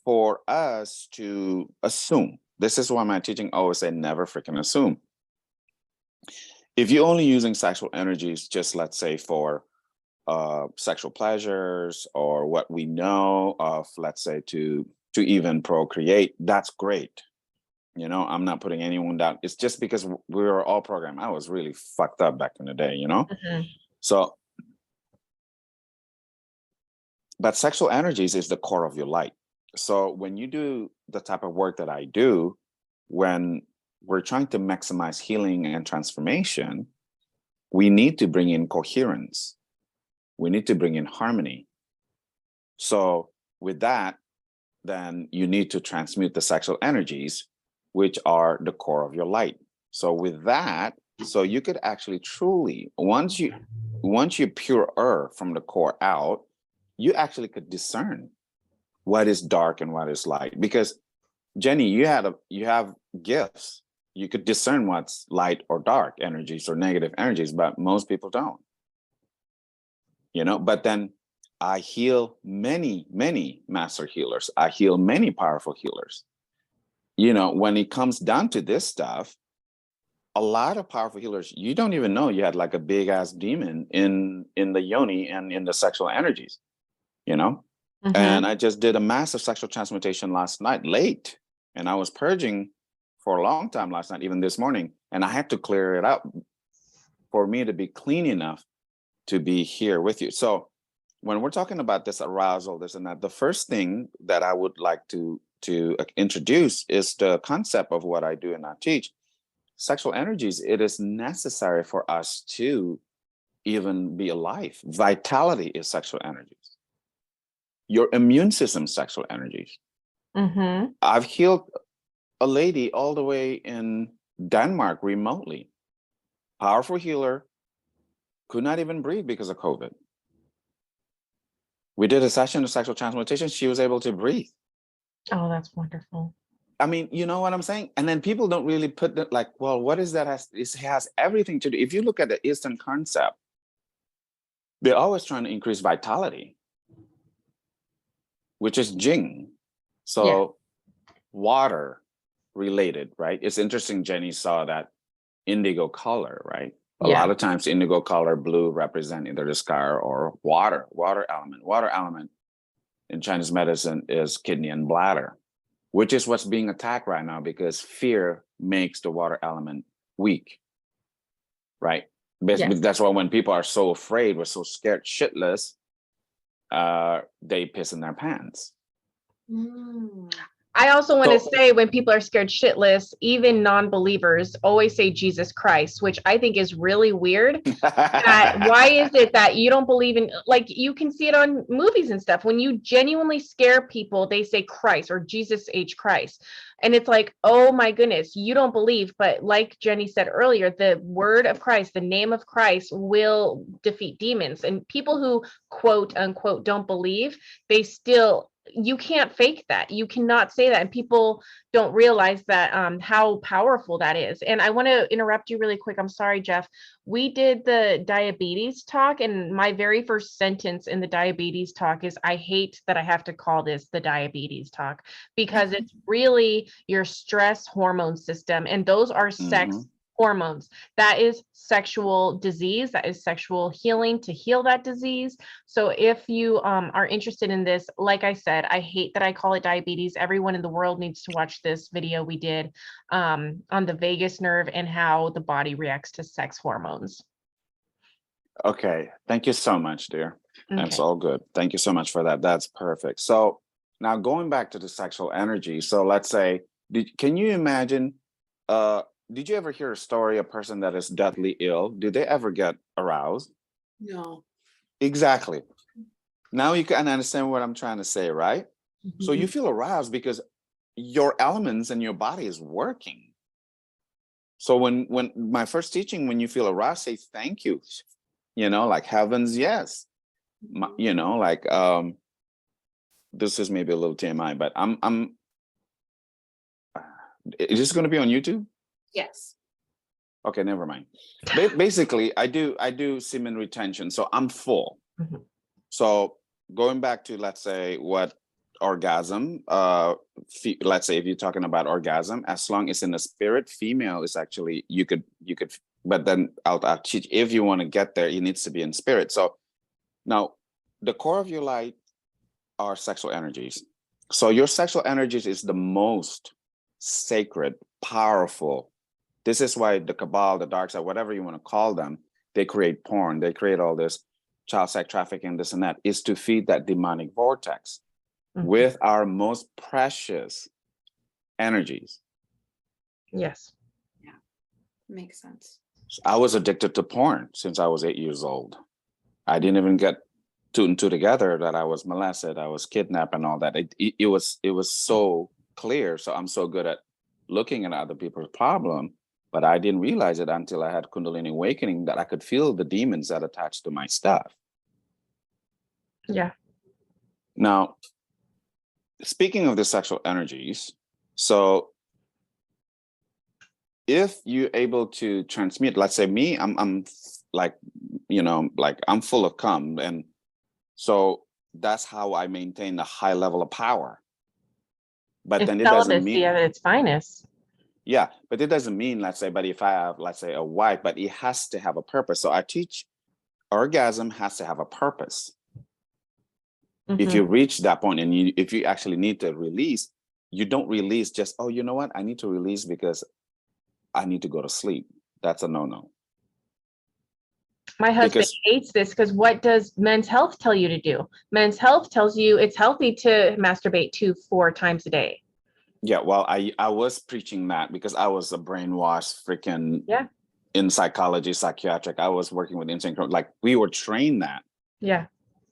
for us to assume, this is why my teaching always say never freaking assume. If you're only using sexual energies, just let's say for sexual pleasures or what we know of, let's say to even procreate, that's great. You know, I'm not putting anyone down. It's just because we were all programmed. I was really fucked up back in the day, you know? Mhm. So, but sexual energies is the core of your light. So when you do the type of work that I do, when we're trying to maximize healing and transformation, we need to bring in coherence. We need to bring in harmony. So with that, then you need to transmute the sexual energies, which are the core of your light. So with that, so you could actually truly, once you pure from the core out, you actually could discern what is dark and what is light. Because Jenny, you have gifts. You could discern what's light or dark energies or negative energies, but most people don't. You know, but then I heal many, many master healers. I heal many powerful healers. You know, when it comes down to this stuff, a lot of powerful healers, you don't even know you had like a big ass demon in the yoni and in the sexual energies, you know? Mhm. And I just did a massive sexual transmutation last night, late. And I was purging for a long time last night, even this morning. And I had to clear it up for me to be clean enough to be here with you. So when we're talking about this arousal, this and that, the first thing that I would like to introduce is the concept of what I do and I teach. Sexual energies, it is necessary for us to even be alive. Vitality is sexual energies. Your immune system, sexual energies. Mhm. I've healed a lady all the way in Denmark remotely. Powerful healer, could not even breathe because of COVID. We did a session of sexual transmutation. She was able to breathe. Oh, that's wonderful. I mean, you know what I'm saying? And then people don't really put that, like, well, what is that? It has everything to do. If you look at the Eastern concept, they're always trying to increase vitality, which is Jing. So water related, right? It's interesting. Jenny saw that indigo color, right? A Yeah. lot of times indigo color, blue represent either the sky or water element. Water element in Chinese medicine is kidney and bladder, which is what's being attacked right now because fear makes the water element weak, right? Basically, Yes. that's why when people are so afraid, we're so scared shitless, they piss in their pants. Mm. I also want to So- say when people are scared shitless, even non-believers always say Jesus Christ, which I think is really weird. That why is it that you don't believe in, like, you can see it on movies and stuff. When you genuinely scare people, they say Christ or Jesus H. Christ. And it's like, oh my goodness, you don't believe. But like Jenny said earlier, the word of Christ, the name of Christ will defeat demons. And people who quote unquote don't believe, they still, you can't fake that. You cannot say that. And people don't realize that how powerful that is. And I want to interrupt you really quick. I'm sorry, Jeff. We did the diabetes talk, and my very first sentence in the diabetes talk is, I hate that I have to call this the diabetes talk, because it's really your stress hormone system, and those are sex hormones. That is sexual disease. That is sexual healing to heal that disease. So if you are interested in this, like I said, I hate that I call it diabetes. Everyone in the world needs to watch this video we did on the vagus nerve and how the body reacts to sex hormones. Okay, thank you so much, dear. Okay. That's all good. Thank you so much for that. That's perfect. So now going back to the sexual energy. So let's say, can you imagine, did you ever hear a story, a person that is deathly ill? Did they ever get aroused? No. Exactly. Now you can understand what I'm trying to say, right? So you feel aroused because your elements and your body is working. So when my first teaching, when you feel aroused, say thank you. You know, like heavens, yes. You know, like this is maybe a little TMI, but I'm is this going to be on YouTube? Yes. Okay, never mind. Basically, I do semen retention, so I'm full. So going back to, let's say, what orgasm, let's say if you're talking about orgasm, as long as in the spirit, female is actually, you could But then I'll teach, if you want to get there, it needs to be in spirit. So now the core of your light are sexual energies. So your sexual energies is the most sacred, powerful. This is why the cabal, the dark side, whatever you want to call them, they create porn, they create all this child sex trafficking, this and that, is to feed that demonic vortex with our most precious energies. Yes. Yeah, makes sense. I was addicted to porn since I was 8 years old. I didn't even get two and two together that I was molested, I was kidnapped and all that. It was so clear. So I'm so good at looking at other people's problem, but I didn't realize it until I had Kundalini awakening, that I could feel the demons that attached to my stuff. Yeah. Now, speaking of the sexual energies, so if you're able to transmute, let's say me, I'm like, you know, like I'm full of cum, and so that's how I maintain a high level of power. But then it doesn't mean at its finest. Yeah, but it doesn't mean, let's say, but if I have, let's say, a wife, but it has to have a purpose. So I teach orgasm has to have a purpose. If you reach that point and if you actually need to release, you don't release just, oh, you know what? I need to release because I need to go to sleep. That's a no-no. My husband hates this because what does Men's Health tell you to do? Men's Health tells you it's healthy to masturbate 2-4 times a day. Yeah, well, I was preaching that because I was a brainwashed freaking in psychology, psychiatric. I was working with insane, like we were trained that. Yeah.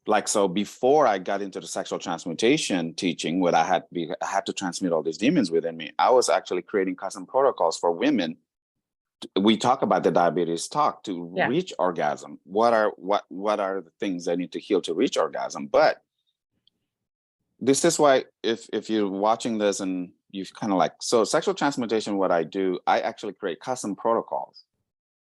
Like, so before I got into the sexual transmutation teaching, where I had to transmute all these demons within me, I was actually creating custom protocols for women. We talk about the diabetes talk to reach orgasm. What are the things they need to heal to reach orgasm? But this is why if you're watching this and you've kind of like, so sexual transmutation, what I do, I actually create custom protocols.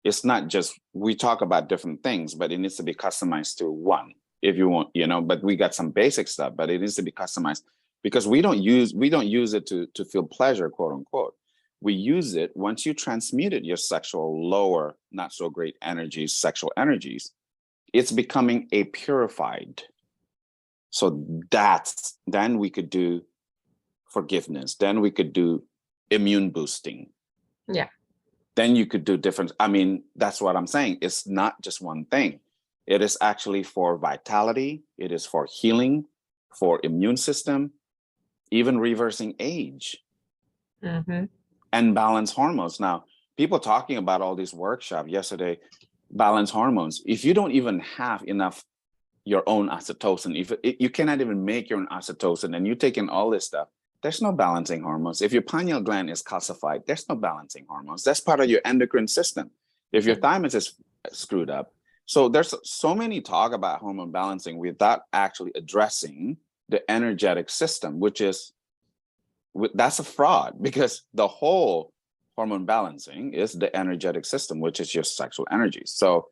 It's not just, we talk about different things, but it needs to be customized to one. If you want, you know, but we got some basic stuff, but it needs to be customized because we don't use it to feel pleasure, quote unquote. We use it once you transmuted your sexual lower, not so great energies, sexual energies, it's becoming a purified. So then we could do forgiveness. Then we could do immune boosting. Yeah. Then you could do different. I mean, that's what I'm saying. It's not just one thing. It is actually for vitality. It is for healing, for immune system, even reversing age and balance hormones. Now, people talking about all these workshops yesterday, balance hormones. If you don't even have enough your own oxytocin, if you cannot even make your own oxytocin and you take in all this stuff, there's no balancing hormones. If your pineal gland is calcified, there's no balancing hormones. That's part of your endocrine system. If your thymus is screwed up, so there's so many talk about hormone balancing without actually addressing the energetic system, that's a fraud because the whole hormone balancing is the energetic system, which is your sexual energy. So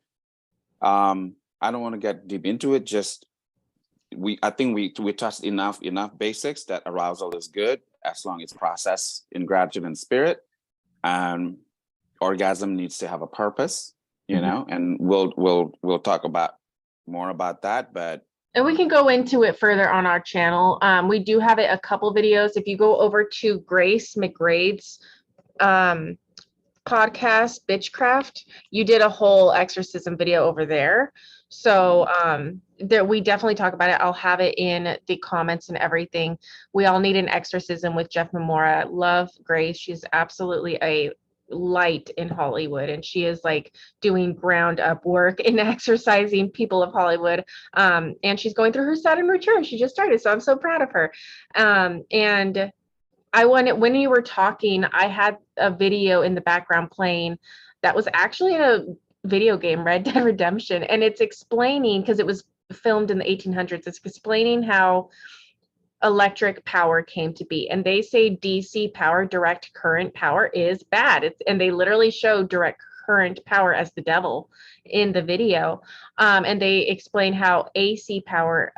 I don't want to get deep into it. Just I think we touched enough basics that arousal is good as long as it's processed in gratitude and spirit. And orgasm needs to have a purpose. You know, and we'll talk about more about that, and we can go into it further on our channel. We do have a couple videos. If you go over to Grace McGrade's podcast, Bitchcraft, you did a whole exorcism video over there. So we definitely talk about it. I'll have it in the comments and everything. We all need an exorcism with Jeffmamora. Love Grace. She's absolutely a light in Hollywood, and she is like doing ground up work in exercising people of Hollywood, and she's going through her Saturn return. She just started, so I'm so proud of her. And when you were talking, I had a video in the background playing that was actually in a video game, Red Dead Redemption, and it's explaining, because it was filmed in the 1800s, it's explaining how electric power came to be. And they say DC power, direct current power, is bad. And they literally show direct current power as the devil in the video. And they explain how AC power,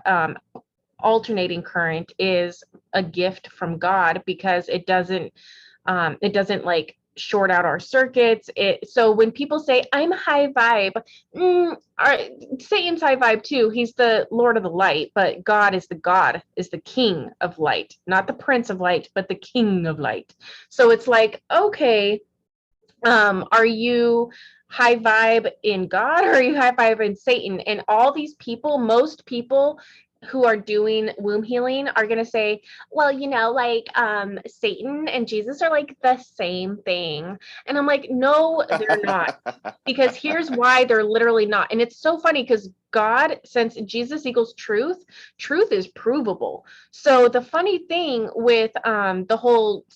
alternating current, is a gift from God because it doesn't like short out our circuits. So when people say I'm high vibe, Satan's high vibe too. He's the Lord of the light, but God is the king of light, not the prince of light, but the king of light. So it's like, okay, are you high vibe in God or are you high vibe in Satan? And all these people, most people who are doing womb healing are going to say, well, like Satan and Jesus are like the same thing. And I'm like, no, they're not. Because here's why they're literally not. And it's so funny because God, since Jesus equals truth, truth is provable. So the funny thing with the whole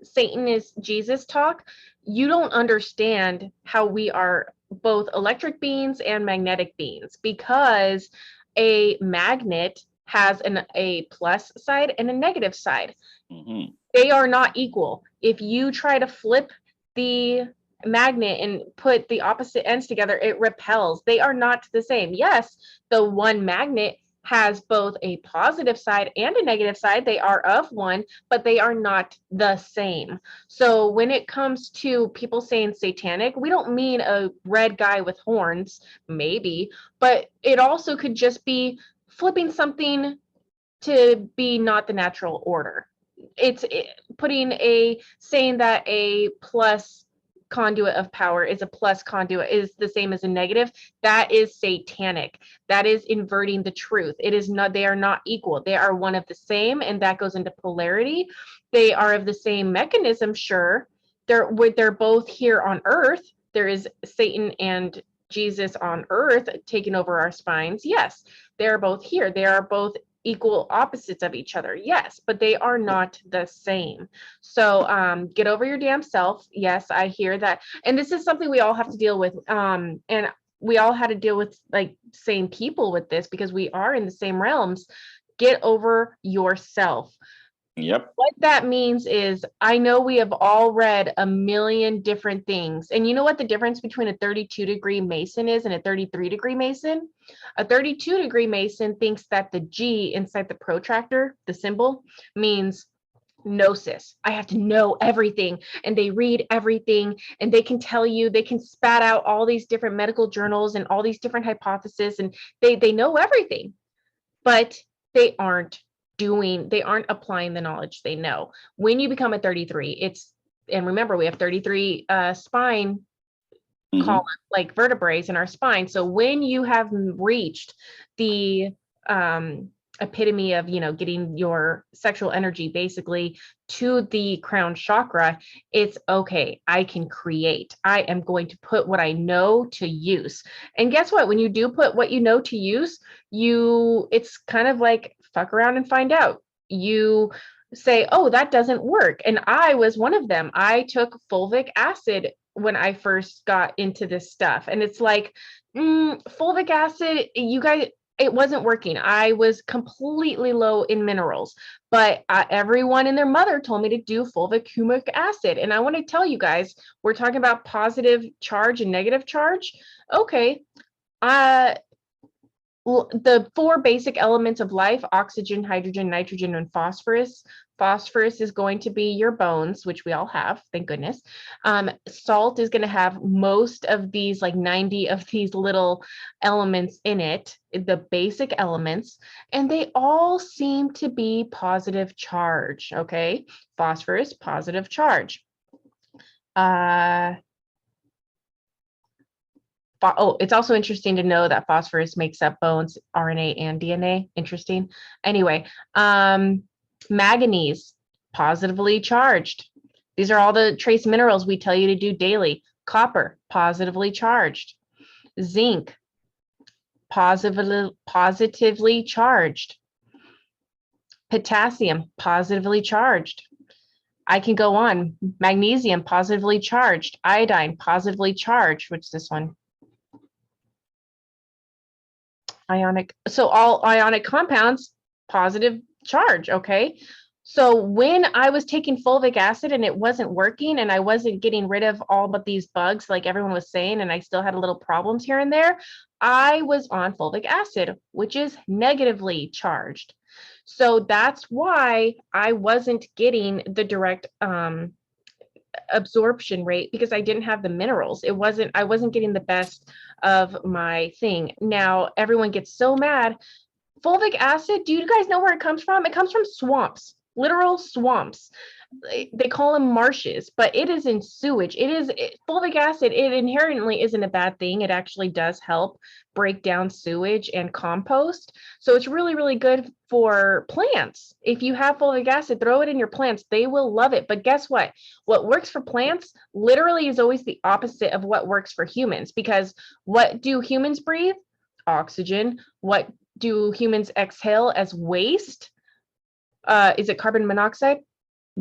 Satan is Jesus talk, you don't understand how we are both electric beings and magnetic beings, because a magnet has a plus side and a negative side. Mm-hmm. They are not equal. If you try to flip the magnet and put the opposite ends together, it repels. They are not the same. Yes, the one magnet has both a positive side and a negative side. They are of one, but they are not the same. So when it comes to people saying satanic, we don't mean a red guy with horns, maybe, but it also could just be flipping something to be not the natural order. It's saying that a plus conduit of power is a plus conduit is the same as a negative. That is satanic. That is inverting the truth. It is not, they are not equal. They are one of the same, and that goes into polarity. They are of the same mechanism, sure. They're both here on earth. There is Satan and Jesus on earth taking over our spines. Yes, they're both here. They are both equal opposites of each other. Yes, but they are not the same. So get over your damn self. Yes, I hear that. And this is something we all have to deal with. And we all had to deal with like same people with this because we are in the same realms. Get over yourself. Yep. What that means is, I know we have all read a million different things. And you know what the difference between a 32-degree Mason is and a 33-degree Mason? A 32-degree Mason thinks that the G inside the protractor, the symbol, means gnosis. I have to know everything. And they read everything, and they can tell you, they can spat out all these different medical journals and all these different hypotheses, and they know everything, but they aren't applying the knowledge they know. When you become a 33, and remember, we have 33 spine column, like vertebrae in our spine. So when you have reached the epitome of, getting your sexual energy basically to the crown chakra, it's okay. I can create. I am going to put what I know to use. And guess what? When you do put what you know to use, it's kind of like fuck around and find out. You say, oh, that doesn't work. And I was one of them. I took fulvic acid when I first got into this stuff. And it's like, fulvic acid, you guys, it wasn't working. I was completely low in minerals, but everyone and their mother told me to do fulvic humic acid. And I want to tell you guys, we're talking about positive charge and negative charge. Okay. The four basic elements of life: oxygen, hydrogen, nitrogen, and phosphorus. Phosphorus is going to be your bones, which we all have, thank goodness. Salt is going to have most of these, like 90 of these little elements in it, the basic elements, and they all seem to be positive charge, okay? Phosphorus, positive charge. It's also interesting to know that phosphorus makes up bones, RNA, and DNA. Interesting. Anyway, manganese, positively charged. These are all the trace minerals we tell you to do daily. Copper, positively charged. Zinc, positively charged. Potassium, positively charged. I can go on. Magnesium, positively charged. Iodine, positively charged, which is this one. Ionic. So all ionic compounds, positive charge. Okay. So when I was taking fulvic acid and it wasn't working, and I wasn't getting rid of all but these bugs, like everyone was saying, and I still had a little problems here and there, I was on fulvic acid, which is negatively charged. So that's why I wasn't getting the direct absorption rate because I didn't have the minerals. I wasn't getting the best of my thing. Now everyone gets so mad. Fulvic acid, do you guys know where it comes from? It comes from swamps, literal swamps. They call them marshes, but it is in sewage. Fulvic acid, it inherently isn't a bad thing. It actually does help break down sewage and compost. So it's really, really good for plants. If you have fulvic acid, throw it in your plants. They will love it. But guess what? What works for plants literally is always the opposite of what works for humans, because what do humans breathe? Oxygen. What do humans exhale as waste? Is it carbon monoxide?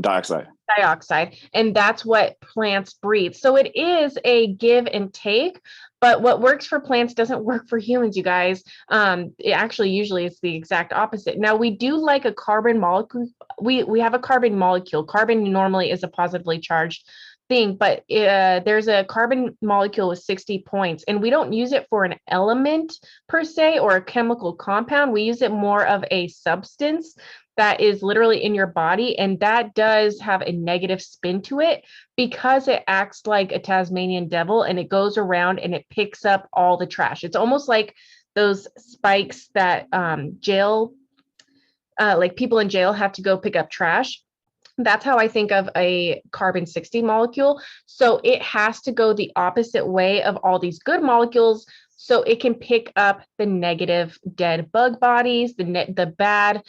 Dioxide. And that's what plants breathe. So it is a give and take, but what works for plants doesn't work for humans, you guys. It actually usually is the exact opposite. Now we do like a carbon molecule. We have a carbon molecule. Carbon normally is a positively charged thing, but there's a carbon molecule with 60 points, and we don't use it for an element per se or a chemical compound. We use it more of a substance that is literally in your body, and that does have a negative spin to it because it acts like a Tasmanian devil, and it goes around and it picks up all the trash. It's almost like those spikes that like people in jail have to go pick up trash. That's how I think of a carbon 60 molecule. So it has to go the opposite way of all these good molecules, so it can pick up the negative dead bug bodies, the bad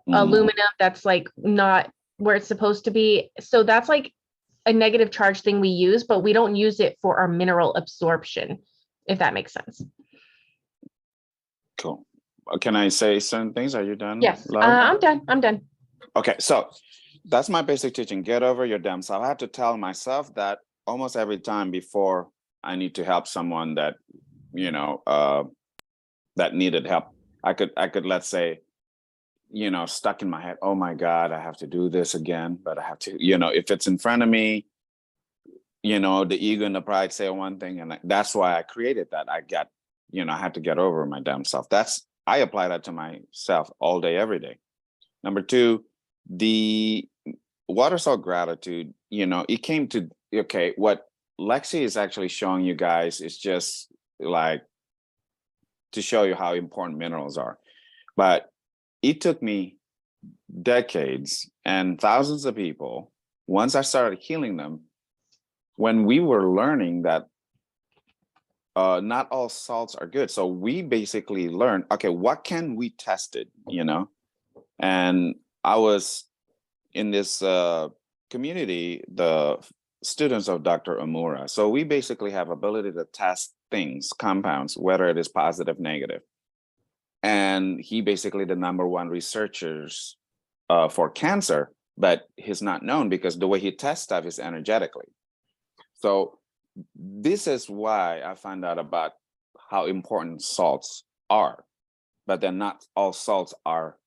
aluminum that's like not where it's supposed to be. So that's like a negative charge thing we use, but we don't use it for our mineral absorption, if that makes sense. Cool. Can I say certain things? Are you done? Yes, I'm done. Okay, so that's my basic teaching. Get over your damn self. I have to tell myself that almost every time before I need to help someone that, that needed help. I could, let's say, stuck in my head, oh my God, I have to do this again, but I have to, if it's in front of me, the ego and the pride say one thing, and that's why I created that. I had to get over my damn self. I apply that to myself all day, every day. Number two, the water salt gratitude, it came to, okay, what Lexi is actually showing you guys is just like to show you how important minerals are. But it took me decades and thousands of people, once I started healing them, when we were learning that not all salts are good. So we basically learned, okay, what can we test it, And I was in this community, the students of Dr. Amura. So we basically have ability to test things, compounds, whether it is positive, negative. And he basically the #1 researchers for cancer, but he's not known because the way he tests stuff is energetically. So this is why I found out about how important salts are, but then not all salts are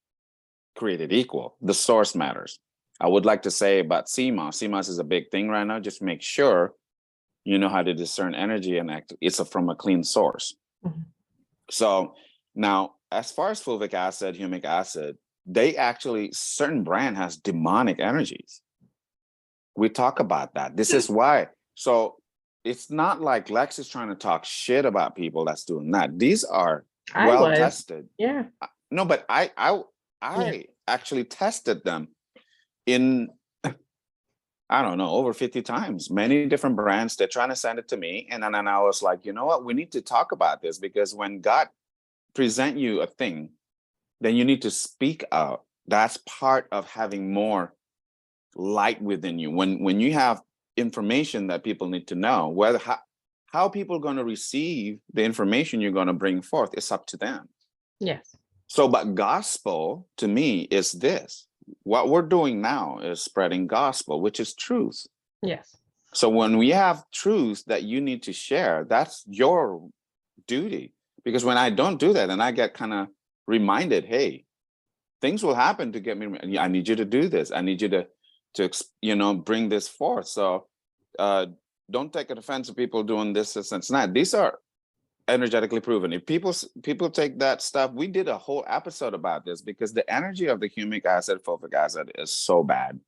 created equal. The source matters. I would like to say about CMOS. CMOS is a big thing right now. Just make sure you know how to discern energy and it's from a clean source. Mm-hmm. So now, as far as fulvic acid, humic acid, they actually, certain brand has demonic energies. We talk about that. This is why. So it's not like Lex is trying to talk shit about people that's doing that. These are well tested. Yeah. No, but I actually tested them in, I don't know, over 50 times, many different brands. They're trying to send it to me. And then I was like, you know what? We need to talk about this, because when God present you a thing, then you need to speak out. That's part of having more light within you. When you have information that people need to know, whether how people are going to receive the information you're going to bring forth, it's up to them. Yes. So, but gospel to me is this. What we're doing now is spreading gospel, which is truth. Yes. So when we have truth that you need to share, that's your duty. Because when I don't do that, and I get kind of reminded, hey, things will happen to get me. I need you to do this. I need you to bring this forth. So don't take offense to people doing this and that. These are energetically proven. If people take that stuff, we did a whole episode about this, because the energy of the humic acid, fulvic acid is so bad.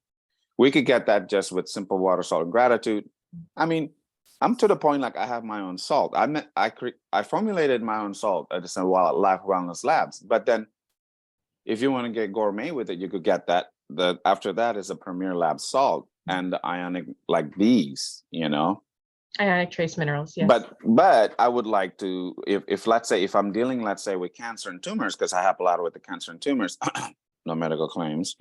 We could get that just with simple water, salt, and gratitude. I mean, I'm to the point like I have my own salt. I formulated my own salt at the Life Wellness Labs. But then, if you want to get gourmet with it, you could get that. After that is a Premier Lab salt and the ionic, like these, Ionic trace minerals, yes. But I would like to, if let's say, if I'm dealing, let's say, with cancer and tumors, because I have a lot with the cancer and tumors, no medical claims,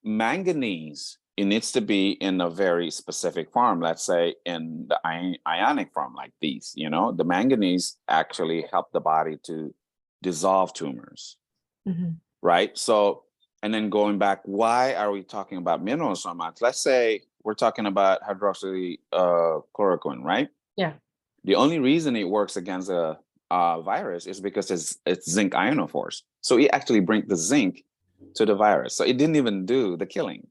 manganese, it needs to be in a very specific form, let's say in the ionic form like these, the manganese actually help the body to dissolve tumors, right? So, and then going back, why are we talking about minerals so much? Let's say we're talking about hydroxychloroquine, right? Yeah. The only reason it works against a virus is because it's zinc ionophores. So it actually brings the zinc to the virus. So it didn't even do the killing.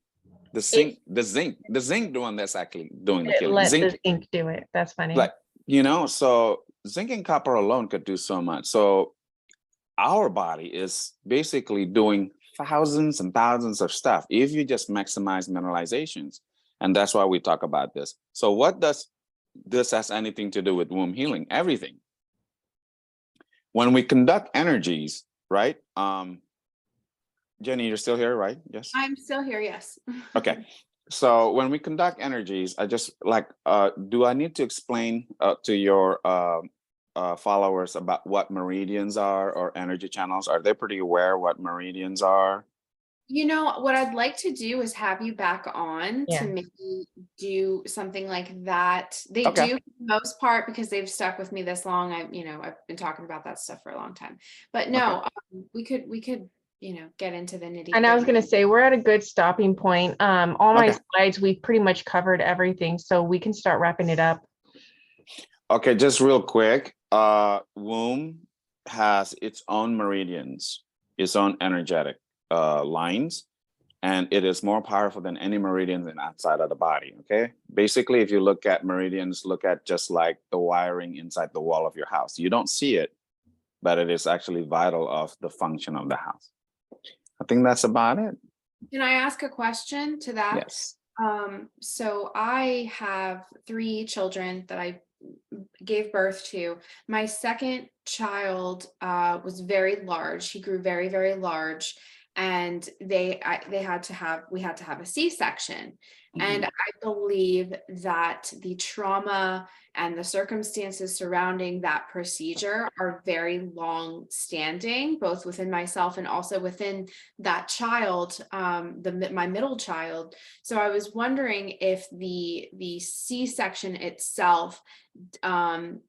The zinc, the one that's actually doing the killing. Let the zinc do it. That's funny. Like, so zinc and copper alone could do so much. So our body is basically doing thousands and thousands of stuff if you just maximize mineralizations. And that's why we talk about this. So what does this has anything to do with womb healing? Everything. When we conduct energies, right? Jenny, you're still here, right? Yes. I'm still here, yes. Okay. So when we conduct energies, I just like, do I need to explain to your followers about what meridians are or energy channels? Are they pretty aware what meridians are? What I'd like to do is have you back on to maybe do something like that. They do for the most part because they've stuck with me this long. I've been talking about that stuff for a long time. But no, we could get into the nitty-gritty. And I was going to say, we're at a good stopping point. All my slides, we've pretty much covered everything, so we can start wrapping it up. Okay, just real quick. Womb has its own meridians, its own energetic lines, and it is more powerful than any meridians in outside of the body. Okay, basically, if you look at meridians, look at just like the wiring inside the wall of your house. You don't see it, but it is actually vital of the function of the house. I think that's about it. Can I ask a question to that? Yes. So I have 3 children that I gave birth to. My second child was very large. He grew very, very large, and we had to have a C-section. And I believe that the trauma and the circumstances surrounding that procedure are very long standing, both within myself and also within that child, my middle child. So I was wondering if the C-section itself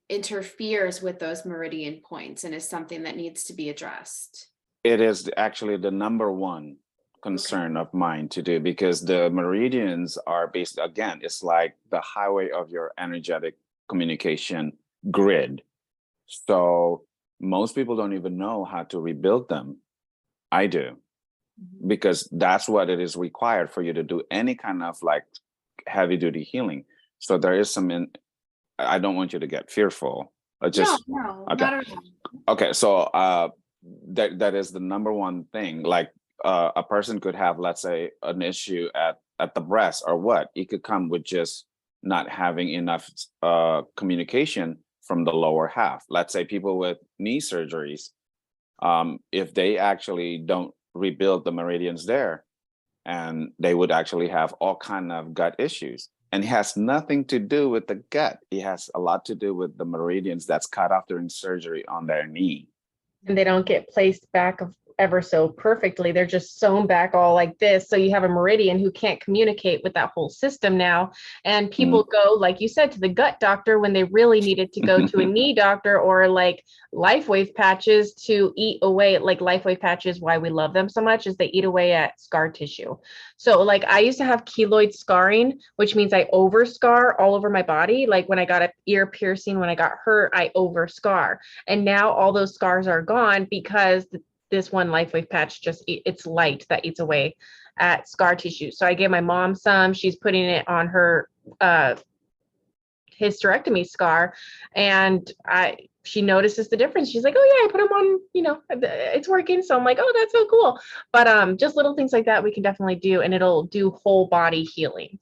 interferes with those meridian points and is something that needs to be addressed. It is actually the number one concern of mine to do, because the meridians are based, again, it's like the highway of your energetic communication grid. So most people don't even know how to rebuild them. I do, because that's what it is required for you to do any kind of like heavy duty healing. So there is I don't want you to get fearful. No, okay. Not at all. Okay, so that is the number one thing. Like a person could have, let's say, an issue at the breast or what. It could come with just not having enough communication from the lower half. Let's say people with knee surgeries, if they actually don't rebuild the meridians there, and they would actually have all kind of gut issues. And it has nothing to do with the gut. It has a lot to do with the meridians that's cut off during surgery on their knee. And they don't get placed back ever so perfectly. They're just sewn back all like this. So you have a meridian who can't communicate with that whole system now. And people go, like you said, to the gut doctor when they really needed to go to a knee doctor, or like LifeWave patches to eat away. Like LifeWave patches, why we love them so much is they eat away at scar tissue. So like I used to have keloid scarring, which means I over scar all over my body. Like when I got an ear piercing, when I got hurt, I over scar. And now all those scars are gone because this one LifeWave patch it's light that eats away at scar tissue. So I gave my mom some. She's putting it on her hysterectomy scar, and she notices the difference. She's like, oh yeah, I put them on, you know, it's working. So I'm like, oh, that's so cool. But just little things like that we can definitely do, and it'll do whole body healing.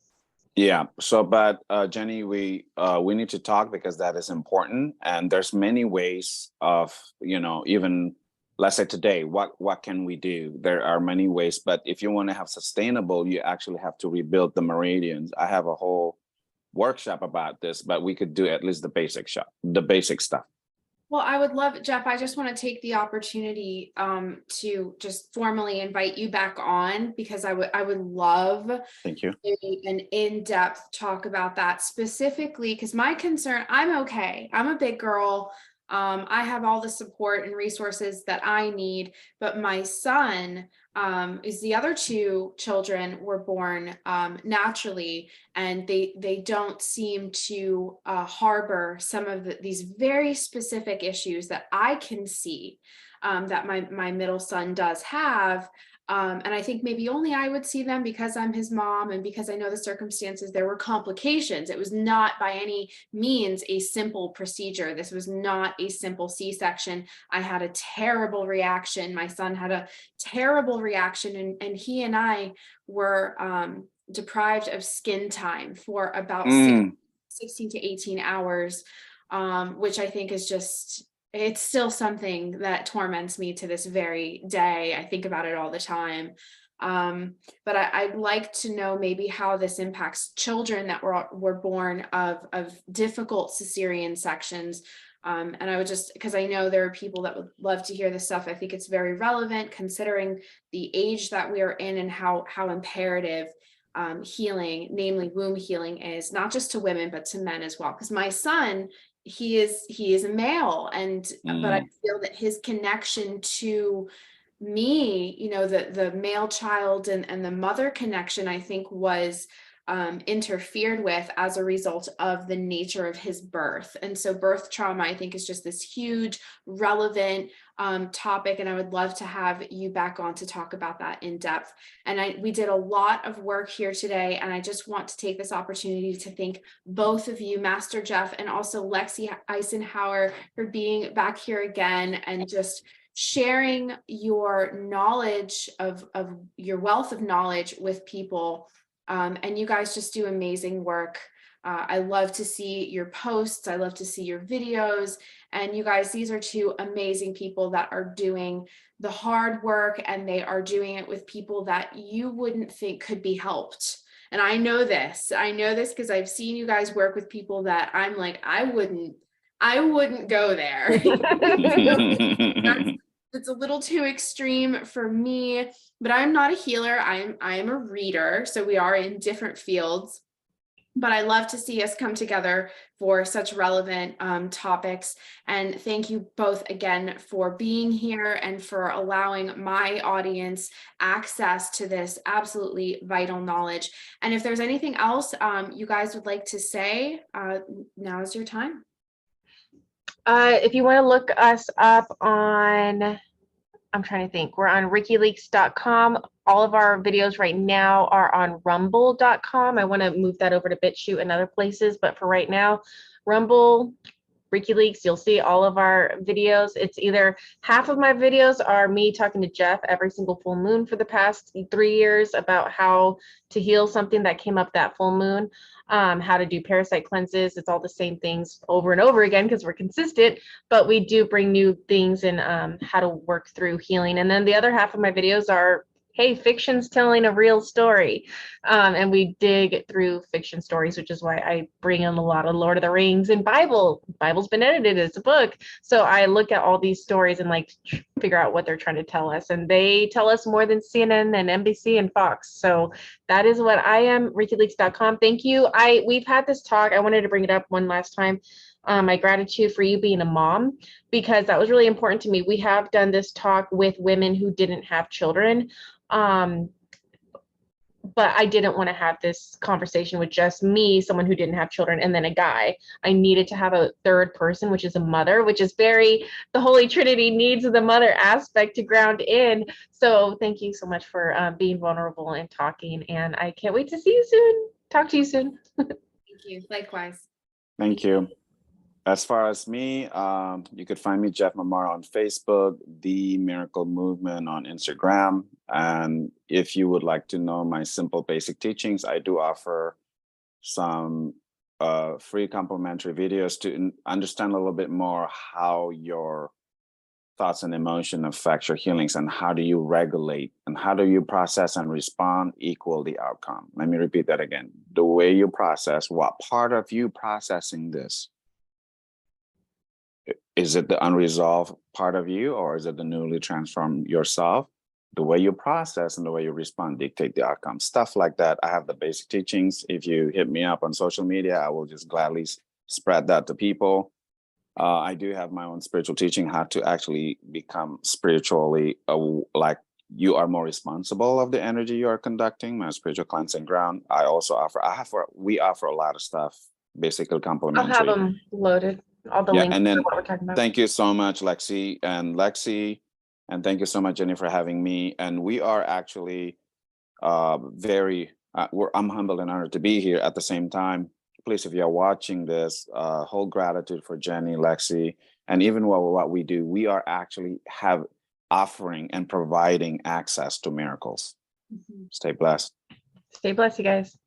Yeah. So, but Jenny, we need to talk because that is important, and there's many ways of, you know, even let's say today, what can we do? There are many ways, but if you want to have sustainable, you actually have to rebuild the meridians. I have a whole workshop about this, but we could do at least the basic stuff. Well, I would love, Jeff, I just want to take the opportunity to just formally invite you back on, because I would love Thank you. an in-depth talk about that specifically, because my concern, I'm okay. I'm a big girl. I have all the support and resources that I need, but my son is the other two children were born naturally, and they don't seem to harbor some of these very specific issues that I can see that my middle son does have. And I think maybe only I would see them because I'm his mom, and because I know the circumstances. There were complications. It was not by any means a simple procedure. This was not a simple C-section. I had a terrible reaction. My son had a terrible reaction, and he and I were deprived of skin time for about 16 to 18 hours, which I think is just, it's still something that torments me to this very day. I think about it all the time. But I'd like to know maybe how this impacts children that were born of difficult cesarean sections. And I would just, because I know there are people that would love to hear this stuff. I think it's very relevant considering the age that we are in, and how imperative healing, namely womb healing, is not just to women, but to men as well. Because my son, he is a male, and but I feel that his connection to me, you know, the male child and the mother connection, I think was interfered with as a result of the nature of his birth. And so birth trauma, I think, is just this huge relevant topic, and I would love to have you back on to talk about that in depth. And we did a lot of work here today, and I just want to take this opportunity to thank both of you, Master Jeff and also Lexi Eisenhower, for being back here again and just sharing your knowledge of your wealth of knowledge with people. And you guys just do amazing work. I love to see your posts. I love to see your videos. And you guys, these are two amazing people that are doing the hard work, and they are doing it with people that you wouldn't think could be helped. And I know this because I've seen you guys work with people that I'm like, I wouldn't go there. It's a little too extreme for me, but I'm not a healer. I am a reader. So we are in different fields, but I love to see us come together for such relevant topics. And thank you both again for being here and for allowing my audience access to this absolutely vital knowledge. And if there's anything else you guys would like to say, now is your time. If you want to look us up on, I'm trying to think, we're on RickyLeaks.com. All of our videos right now are on Rumble.com. I want to move that over to BitChute and other places, but for right now, Rumble, RickyLeaks, you'll see all of our videos. It's either half of my videos are me talking to Jeff every single full moon for the past 3 years about how to heal something that came up that full moon, how to do parasite cleanses. It's all the same things over and over again because we're consistent, but we do bring new things and how to work through healing. And then the other half of my videos are, hey, fiction's telling a real story. And we dig through fiction stories, which is why I bring in a lot of Lord of the Rings and Bible. Bible's been edited as a book. So I look at all these stories and like figure out what they're trying to tell us. And they tell us more than CNN and NBC and Fox. So that is what I am, RickyLeaks.com. Thank you. We've had this talk. I wanted to bring it up one last time. My gratitude for you being a mom, because that was really important to me. We have done this talk with women who didn't have children. But I didn't want to have this conversation with just me, someone who didn't have children, and then a guy. I needed to have a third person, which is a mother, which is the Holy Trinity needs the mother aspect to ground in. So thank you so much for being vulnerable and talking. And I can't wait to see you soon. Talk to you soon. Thank you. Likewise. Thank you. as far as me, you could find me Jeffmamora on Facebook, The Miracle Movement on Instagram. And if you would like to know my simple basic teachings, I do offer some free complimentary videos to understand a little bit more how your thoughts and emotion affect your healings, and how do you regulate and how do you process and respond equal the outcome. Let me repeat that again. The way you process, what part of you processing this? Is it the unresolved part of you, or is it the newly transformed yourself? The way you process and the way you respond dictate the outcome. Stuff like that. I have the basic teachings. If you hit me up on social media, I will just gladly spread that to people. I do have my own spiritual teaching, how to actually become spiritually, like you are more responsible of the energy you are conducting, my spiritual cleansing ground. I also offer, we offer a lot of stuff, basically complimentary. I'll have them loaded, all the Yeah, links and then for what we're talking about. thank you so much, Lexi, and thank you so much, Jenny, for having me. And we are actually I'm humbled and honored to be here. At the same time, please, if you're watching this, whole gratitude for Jenny, Lexi, and even what we do. We are actually offering and providing access to miracles. Stay blessed. Stay blessed, you guys.